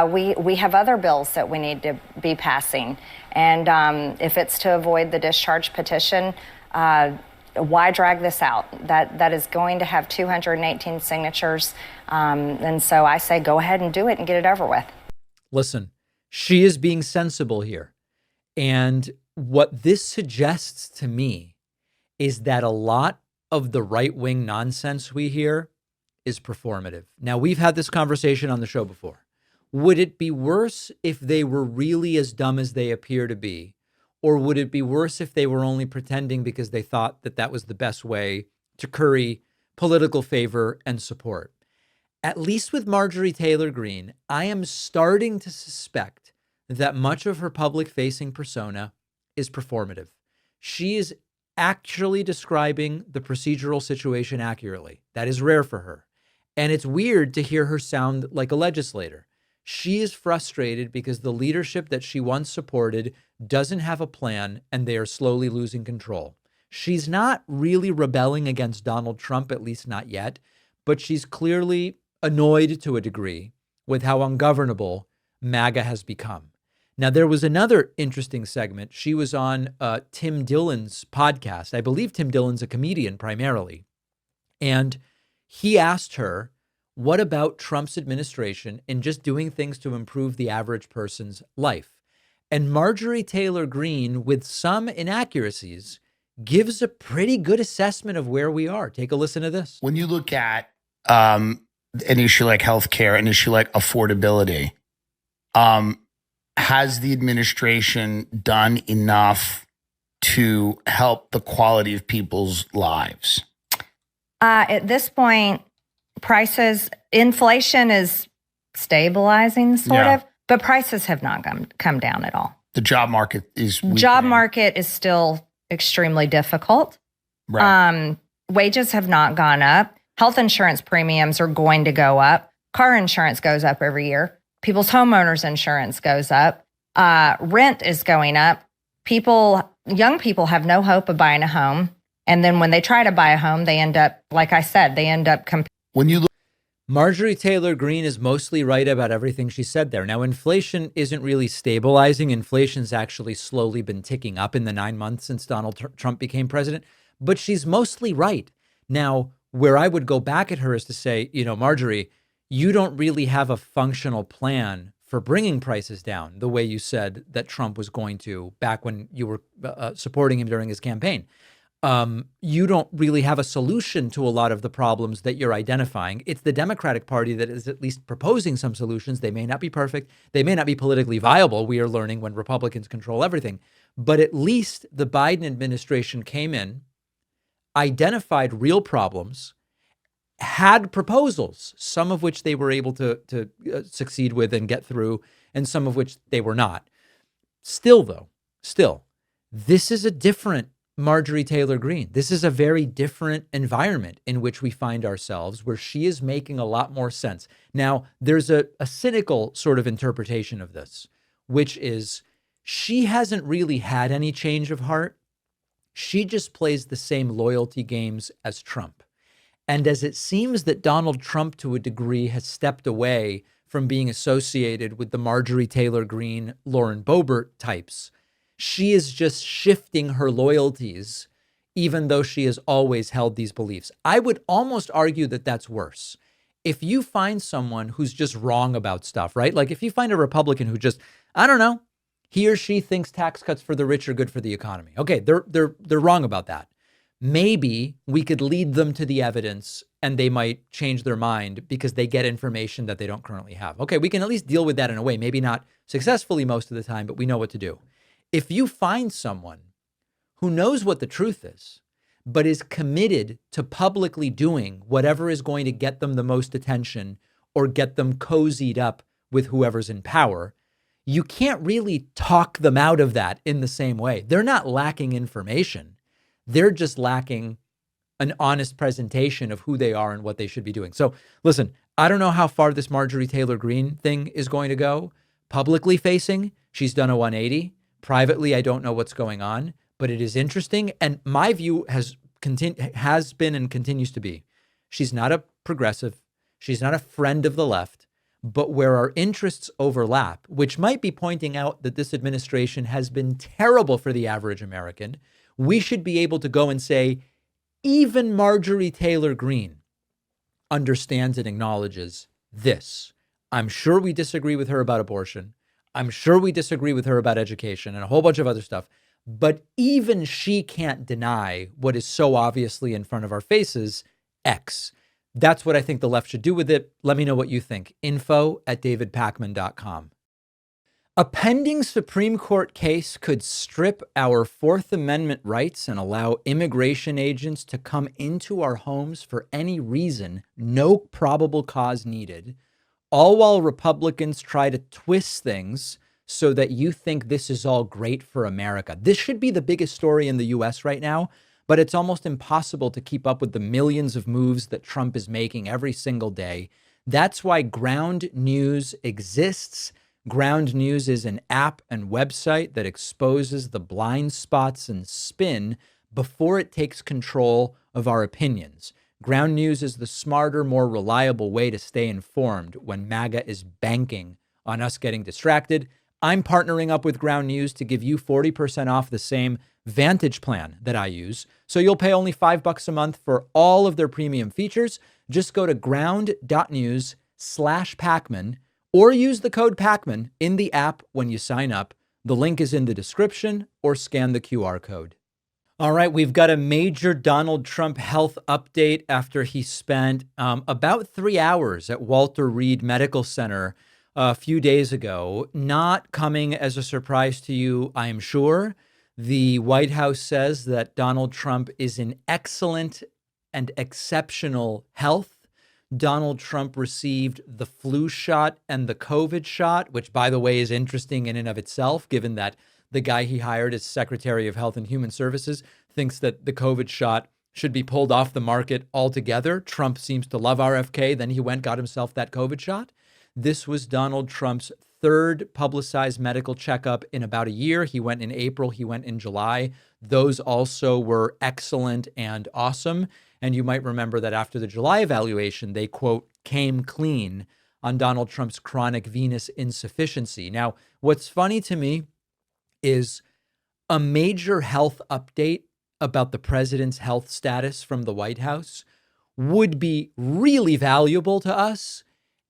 We have other bills that we need to be passing. And if it's to avoid the discharge petition, why drag this out? That is going to have 218 signatures. And so I say go ahead and do it and get it over with. Listen, she is being sensible here. And what this suggests to me is that a lot of the right-wing nonsense we hear is performative. Now, we've had this conversation on the show before. Would it be worse if they were really as dumb as they appear to be? Or would it be worse if they were only pretending because they thought that that was the best way to curry political favor and support? At least with Marjorie Taylor Greene, I am starting to suspect that much of her public-facing persona is performative. She is actually describing the procedural situation accurately. That is rare for her. And it's weird to hear her sound like a legislator. She is frustrated because the leadership that she once supported doesn't have a plan and they are slowly losing control. She's not really rebelling against Donald Trump, at least not yet, but she's clearly annoyed to a degree with how ungovernable MAGA has become. Now, there was another interesting segment. She was on Tim Dillon's podcast. I believe Tim Dillon's a comedian primarily. And he asked her, what about Trump's administration and just doing things to improve the average person's life? And Marjorie Taylor Greene, with some inaccuracies, gives a pretty good assessment of where we are. Take a listen to this. When you look at an issue like healthcare, an issue like affordability, has the administration done enough to help the quality of people's lives? At this point, inflation is stabilizing sort of, but prices have not come down at all. The job market is weakening. Job market is still extremely difficult. Right. Wages have not gone up. Health insurance premiums are going to go up. Car insurance goes up every year. People's homeowners insurance goes up. Rent is going up. Young people have no hope of buying a home. And then when they try to buy a home, they end up, like I said, when you look. Marjorie Taylor Greene is mostly right about everything she said there. Now, inflation isn't really stabilizing. Inflation's actually slowly been ticking up in the 9 months since Donald Trump became president, but she's mostly right. Now, where I would go back at her is to say, Marjorie, you don't really have a functional plan for bringing prices down the way you said that Trump was going to back when you were supporting him during his campaign. You don't really have a solution to a lot of the problems that you're identifying. It's the Democratic Party that is at least proposing some solutions. They may not be perfect. They may not be politically viable. We are learning when Republicans control everything. But at least the Biden administration came in, identified real problems, had proposals, some of which they were able to succeed with and get through, and some of which they were not. Still, this is a different Marjorie Taylor Greene. This is a very different environment in which we find ourselves, where she is making a lot more sense. Now, there's a cynical sort of interpretation of this, which is she hasn't really had any change of heart. She just plays the same loyalty games as Trump. And as it seems that Donald Trump, to a degree, has stepped away from being associated with the Marjorie Taylor Greene, Lauren Boebert types, she is just shifting her loyalties, even though she has always held these beliefs. I would almost argue that that's worse. If you find someone who's just wrong about stuff, right? Like if you find a Republican who just, I don't know, he or she thinks tax cuts for the rich are good for the economy. Okay, they're wrong about that. Maybe we could lead them to the evidence and they might change their mind because they get information that they don't currently have. Okay, we can at least deal with that in a way, maybe not successfully most of the time, but we know what to do. If you find someone who knows what the truth is, but is committed to publicly doing whatever is going to get them the most attention or get them cozied up with whoever's in power, you can't really talk them out of that in the same way. They're not lacking information. They're just lacking an honest presentation of who they are and what they should be doing. So listen, I don't know how far this Marjorie Taylor Greene thing is going to go. Publicly facing, she's done a 180. Privately, I don't know what's going on, but it is interesting. And my view has been and continues to be, she's not a progressive. She's not a friend of the left. But where our interests overlap, which might be pointing out that this administration has been terrible for the average American, we should be able to go and say, even Marjorie Taylor Greene understands and acknowledges this. I'm sure we disagree with her about abortion. I'm sure we disagree with her about education and a whole bunch of other stuff. But even she can't deny what is so obviously in front of our faces, X. That's what I think the left should do with it. Let me know what you think. info@davidpakman.com. A pending Supreme Court case could strip our Fourth Amendment rights and allow immigration agents to come into our homes for any reason, no probable cause needed, all while Republicans try to twist things so that you think this is all great for America. This should be the biggest story in the U.S. right now. But it's almost impossible to keep up with the millions of moves that Trump is making every single day. That's why Ground News exists. Ground News is an app and website that exposes the blind spots and spin before it takes control of our opinions. Ground News is the smarter, more reliable way to stay informed when MAGA is banking on us getting distracted. I'm partnering up with Ground News to give you 40% off the same Vantage plan that I use. So you'll pay only $5 a month for all of their premium features. Just go to ground.news/Pakman or use the code Pakman in the app when you sign up. The link is in the description or scan the QR code. All right, we've got a major Donald Trump health update after he spent about 3 hours at Walter Reed Medical Center a few days ago. Not coming as a surprise to you, I am sure. The White House says that Donald Trump is in excellent and exceptional health. Donald Trump received the flu shot and the COVID shot, which, by the way, is interesting in and of itself, given that the guy he hired as Secretary of Health and Human Services thinks that the COVID shot should be pulled off the market altogether. Trump seems to love RFK. Then he got himself that COVID shot. This was Donald Trump's third publicized medical checkup in about a year. He went in April. He went in July. Those also were excellent and awesome. And you might remember that after the July evaluation, they, quote, came clean on Donald Trump's chronic venous insufficiency. Now, what's funny to me is a major health update about the president's health status from the White House would be really valuable to us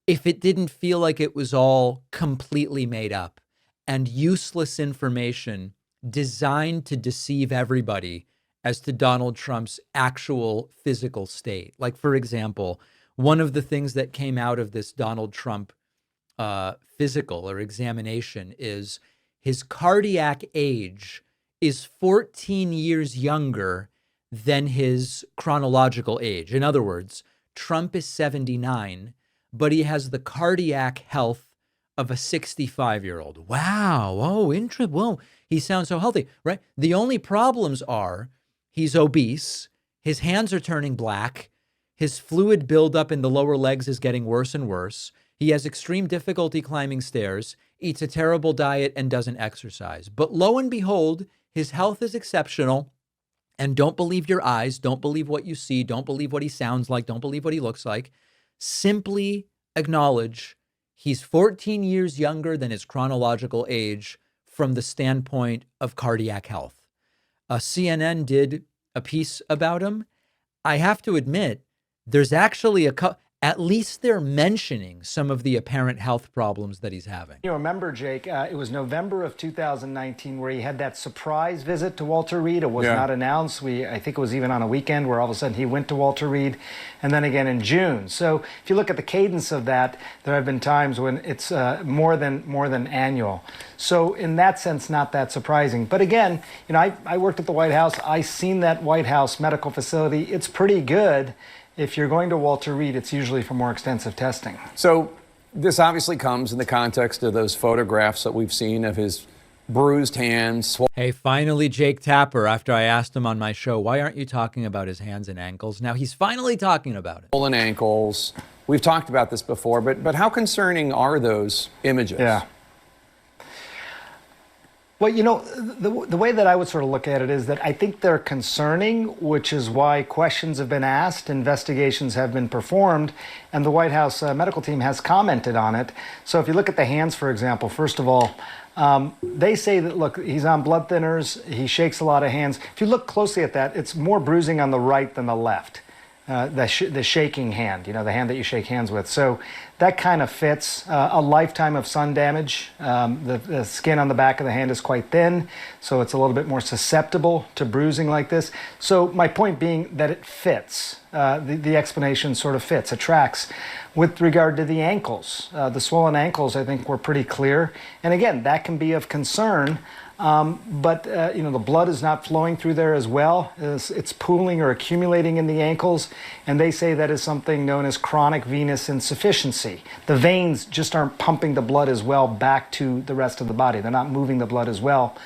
if it didn't feel like it was all completely made up and useless information designed to deceive everybody as to Donald Trump's actual physical state. Like, for example, one of the things that came out of this Donald Trump physical or examination is his cardiac age is 14 years younger than his chronological age. In other words, Trump is 79, but he has the cardiac health of a 65-year-old. Wow. Oh, interesting. Whoa, he sounds so healthy, right? The only problems are he's obese, his hands are turning black, his fluid buildup in the lower legs is getting worse and worse. He has extreme difficulty climbing stairs, eats a terrible diet, and doesn't exercise. But lo and behold, his health is exceptional. And don't believe your eyes. Don't believe what you see. Don't believe what he sounds like. Don't believe what he looks like. Simply acknowledge he's 14 years younger than his chronological age from the standpoint of cardiac health. CNN did a piece about him. I have to admit, there's actually at least they're mentioning some of the apparent health problems that he's having. You remember, Jake, it was November of 2019 where he had that surprise visit to Walter Reed. It was not announced. I think it was even on a weekend where all of a sudden he went to Walter Reed, and then again in June. So if you look at the cadence of that, there have been times when it's more than annual. So in that sense, not that surprising. But again, I worked at the White House. I seen that White House medical facility. It's pretty good. If you're going to Walter Reed, it's usually for more extensive testing. So this obviously comes in the context of those photographs that we've seen of his bruised hands. Hey, finally, Jake Tapper, after I asked him on my show, why aren't you talking about his hands and ankles? Now he's finally talking about it. Swollen ankles. We've talked about this before, but how concerning are those images? Yeah. Well, you know, the way that I would sort of look at it is that I think they're concerning, which is why questions have been asked, investigations have been performed, and the White House medical team has commented on it. So if you look at the hands, for example, first of all, they say that, look, he's on blood thinners, he shakes a lot of hands. If you look closely at that, it's more bruising on the right than the left. The shaking hand, you know, the hand that you shake hands with. So that kind of fits. A lifetime of sun damage. The skin on the back of the hand is quite thin, so it's a little bit more susceptible to bruising like this. So my point being that it fits. The explanation sort of fits, it tracks. With regard to the ankles, the swollen ankles, I think were pretty clear. And again, that can be of concern. But you know, the blood is not flowing through there as well. It's pooling or accumulating in the ankles, and they say that is something known as chronic venous insufficiency. The veins just aren't pumping the blood as well back to the rest of the body. They're not moving the blood as well.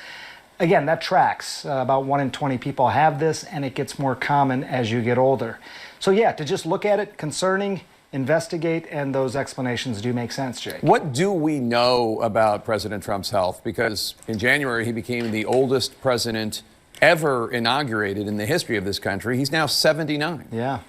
Again, that tracks. About 1 in 20 people have this, and it gets more common as you get older. So yeah, to just look at it, concerning, investigate, and those explanations do make sense, Jake. What do we know about President Trump's health? Because in January, he became the oldest president ever inaugurated in the history of this country. He's now 79. Yeah.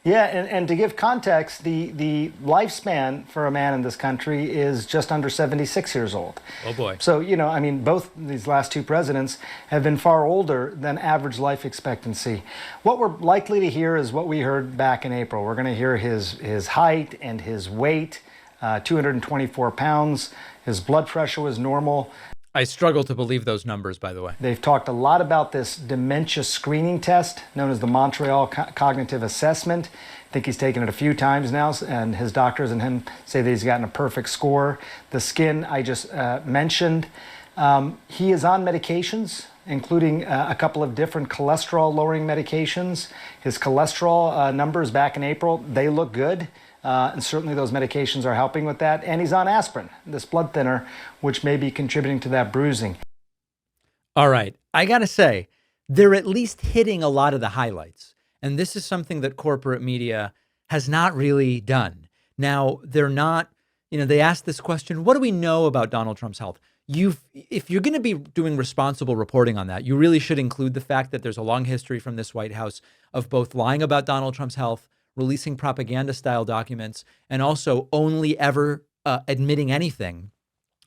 Yeah, and to give context, the lifespan for a man in this country is just under 76 years old. Oh, boy. So, you know, I mean, both these last two presidents have been far older than average life expectancy. What we're likely to hear is what we heard back in April. We're going to hear his height and his weight, 224 pounds. His blood pressure was normal. I struggle to believe those numbers, by the way. They've talked a lot about this dementia screening test known as the Montreal Cognitive Assessment. I think he's taken it a few times now, and his doctors and him say that he's gotten a perfect score. The skin I just mentioned. He is on medications, including a couple of different cholesterol-lowering medications. His cholesterol numbers back in April, they look good. And certainly those medications are helping with that. And he's on aspirin, this blood thinner, which may be contributing to that bruising. All right. I got to say, they're at least hitting a lot of the highlights. And this is something that corporate media has not really done. Now, they're not, you know, they asked this question, what do we know about Donald Trump's health? If you're going to be doing responsible reporting on that, you really should include the fact that there's a long history from this White House of both lying about Donald Trump's health, releasing propaganda-style documents, and also only ever admitting anything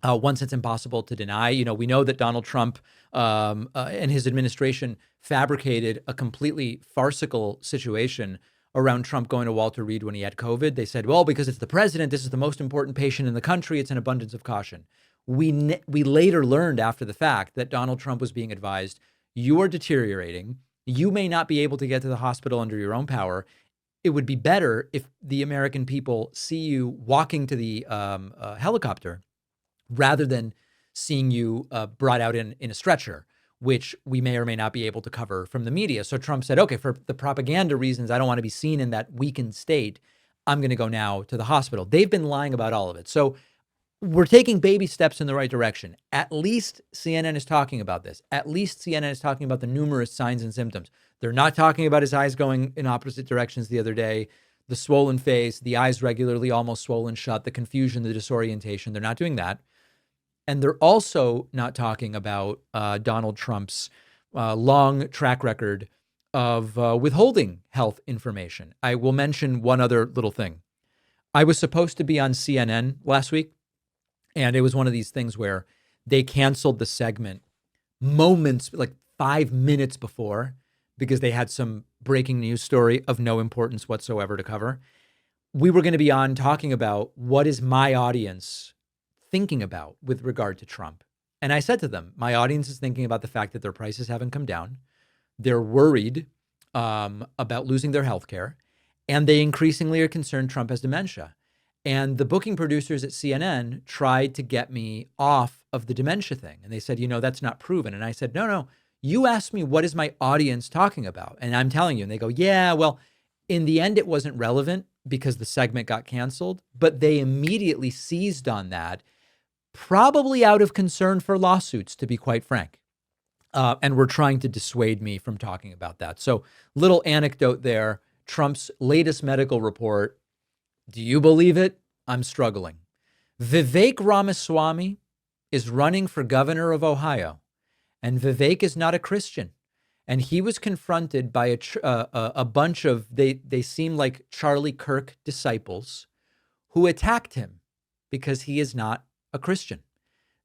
once it's impossible to deny. You know, we know that Donald Trump and his administration fabricated a completely farcical situation around Trump going to Walter Reed when he had COVID. They said, well, because it's the president, this is the most important patient in the country, it's an abundance of caution. We later learned after the fact that Donald Trump was being advised, you are deteriorating, you may not be able to get to the hospital under your own power. It would be better if the American people see you walking to the helicopter rather than seeing you brought out in a stretcher, which we may or may not be able to cover from the media. So Trump said, okay, for the propaganda reasons, I don't want to be seen in that weakened state. I'm going to go now to the hospital. They've been lying about all of it. So we're taking baby steps in the right direction. At least CNN is talking about this. At least CNN is talking about the numerous signs and symptoms. They're not talking about his eyes going in opposite directions the other day, the swollen face, the eyes regularly almost swollen shut, the confusion, the disorientation. They're not doing that. And they're also not talking about Donald Trump's long track record of withholding health information. I will mention one other little thing. I was supposed to be on CNN last week, and it was one of these things where they canceled the segment moments, like 5 minutes before, because they had some breaking news story of no importance whatsoever to cover. We were going to be on talking about what is my audience thinking about with regard to Trump. And I said to them, my audience is thinking about the fact that their prices haven't come down. They're worried about losing their health care. And they increasingly are concerned Trump has dementia. And the booking producers at CNN tried to get me off of the dementia thing. And they said, you know, that's not proven. And I said, no. You asked me, what is my audience talking about? And I'm telling you, and they go, yeah, well, in the end, it wasn't relevant because the segment got canceled, but they immediately seized on that probably out of concern for lawsuits, to be quite frank. And were trying to dissuade me from talking about that. So, little anecdote there. Trump's latest medical report. Do you believe it? I'm struggling. Vivek Ramaswamy is running for governor of Ohio, and Vivek is not a Christian. And he was confronted by a bunch of, they seem like Charlie Kirk disciples who attacked him because he is not a Christian.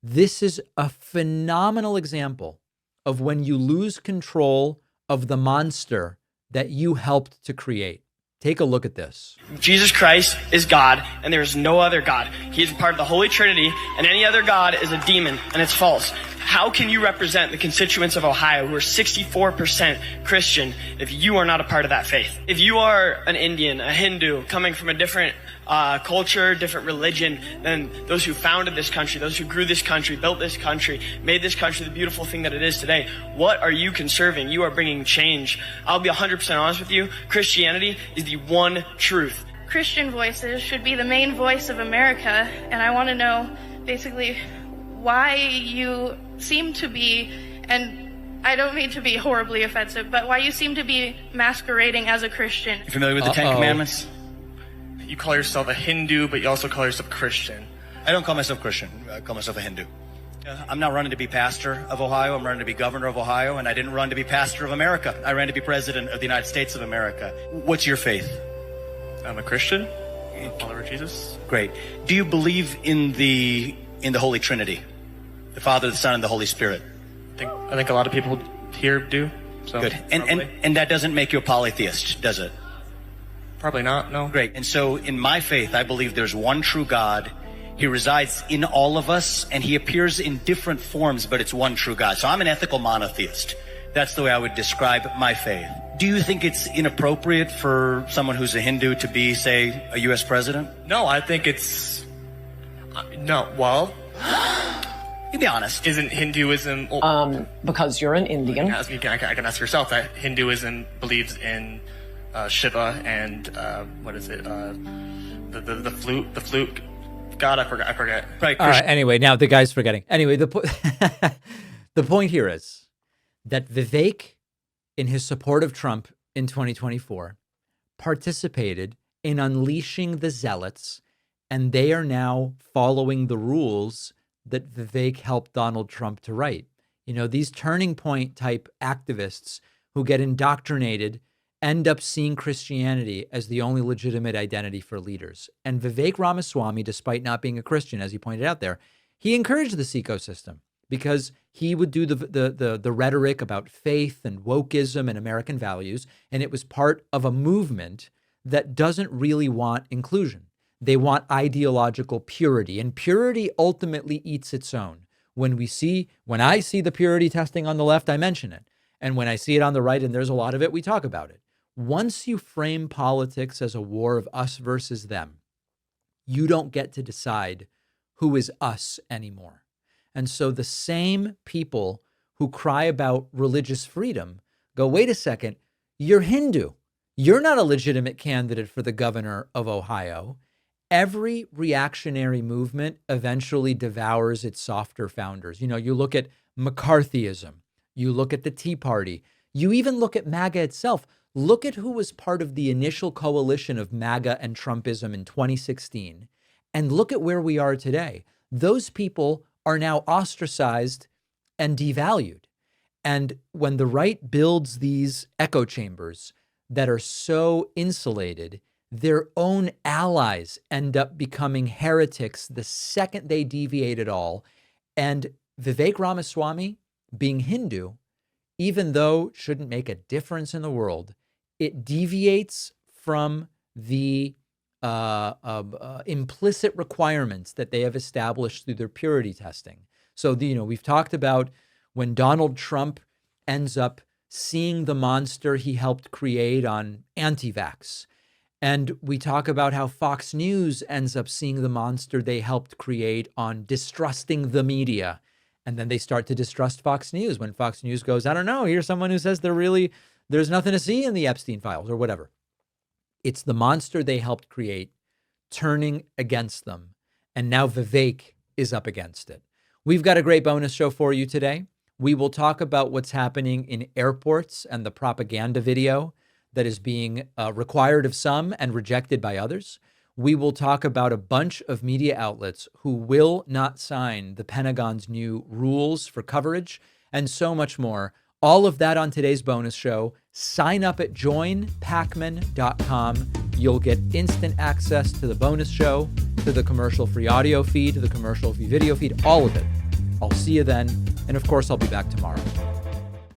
This is a phenomenal example of when you lose control of the monster that you helped to create. Take a look at this. Jesus Christ is God, and there is no other God. He is part of the Holy Trinity, and any other God is a demon, and it's false. How can you represent the constituents of Ohio who are 64% Christian if you are not a part of that faith? If you are an Indian, a Hindu, coming from a different culture, different religion than those who founded this country, those who grew this country, built this country, made this country the beautiful thing that it is today, what are you conserving? You are bringing change. I'll be 100% honest with you. Christianity is the one truth. Christian voices should be the main voice of America, and I want to know basically why you seem to be, and I don't mean to be horribly offensive, but why you seem to be masquerading as a Christian. You familiar with the Ten Commandments? You call yourself a Hindu, but you also call yourself Christian. I don't call myself Christian. I call myself a Hindu. I'm not running to be pastor of Ohio. I'm running to be governor of Ohio, and I didn't run to be pastor of America. I ran to be president of the United States of America. What's your faith? I'm a Christian. I'm a follower of Jesus. Great. Do you believe in the Holy Trinity? The Father, the Son, and the Holy Spirit? I think a lot of people here do. So good. And that doesn't make you a polytheist, does it? Probably not, no. Great. And so in my faith, I believe there's one true God. He resides in all of us, and he appears in different forms, but it's one true God. So I'm an ethical monotheist. That's the way I would describe my faith. Do you think it's inappropriate for someone who's a Hindu to be, say, a U.S. president? No, I think it's... no, well... You be honest. Isn't Hinduism... Because you're an Indian. I can ask yourself that Hinduism believes in Shiva and what is it? The flute God, I forget. Right. Anyway, now the guy's forgetting. Anyway, the point here is that Vivek, in his support of Trump in 2024, participated in unleashing the zealots, and they are now following the rules that Vivek helped Donald Trump to write. You know, these turning point type activists who get indoctrinated end up seeing Christianity as the only legitimate identity for leaders. And Vivek Ramaswamy, despite not being a Christian, as he pointed out there, he encouraged this ecosystem because he would do the rhetoric about faith and wokeism and American values, and it was part of a movement that doesn't really want inclusion. They want ideological purity, and purity ultimately eats its own. When I see the purity testing on the left, I mention it. And when I see it on the right, and there's a lot of it, we talk about it. Once you frame politics as a war of us versus them, you don't get to decide who is us anymore. And so the same people who cry about religious freedom go, wait a second, you're Hindu. You're not a legitimate candidate for the governor of Ohio. Every reactionary movement eventually devours its softer founders. You know, you look at McCarthyism, you look at the Tea Party, you even look at MAGA itself. Look at who was part of the initial coalition of MAGA and Trumpism in 2016, and look at where we are today. Those people are now ostracized and devalued. And when the right builds these echo chambers that are so insulated, their own allies end up becoming heretics the second they deviate at all. And Vivek Ramaswamy, being Hindu, even though shouldn't make a difference in the world, it deviates from the implicit requirements that they have established through their purity testing. So, we've talked about when Donald Trump ends up seeing the monster he helped create on anti-vax. And we talk about how Fox News ends up seeing the monster they helped create on distrusting the media. And then they start to distrust Fox News when Fox News goes, I don't know, here's someone who says there's nothing to see in the Epstein files or whatever. It's the monster they helped create turning against them. And now Vivek is up against it. We've got a great bonus show for you today. We will talk about what's happening in airports and the propaganda video that is being required of some and rejected by others. We will talk about a bunch of media outlets who will not sign the Pentagon's new rules for coverage, and so much more. All of that on today's bonus show. Sign up at joinpakman.com. You'll get instant access to the bonus show, to the commercial-free audio feed, to the commercial-free video feed, all of it. I'll see you then. And of course, I'll be back tomorrow.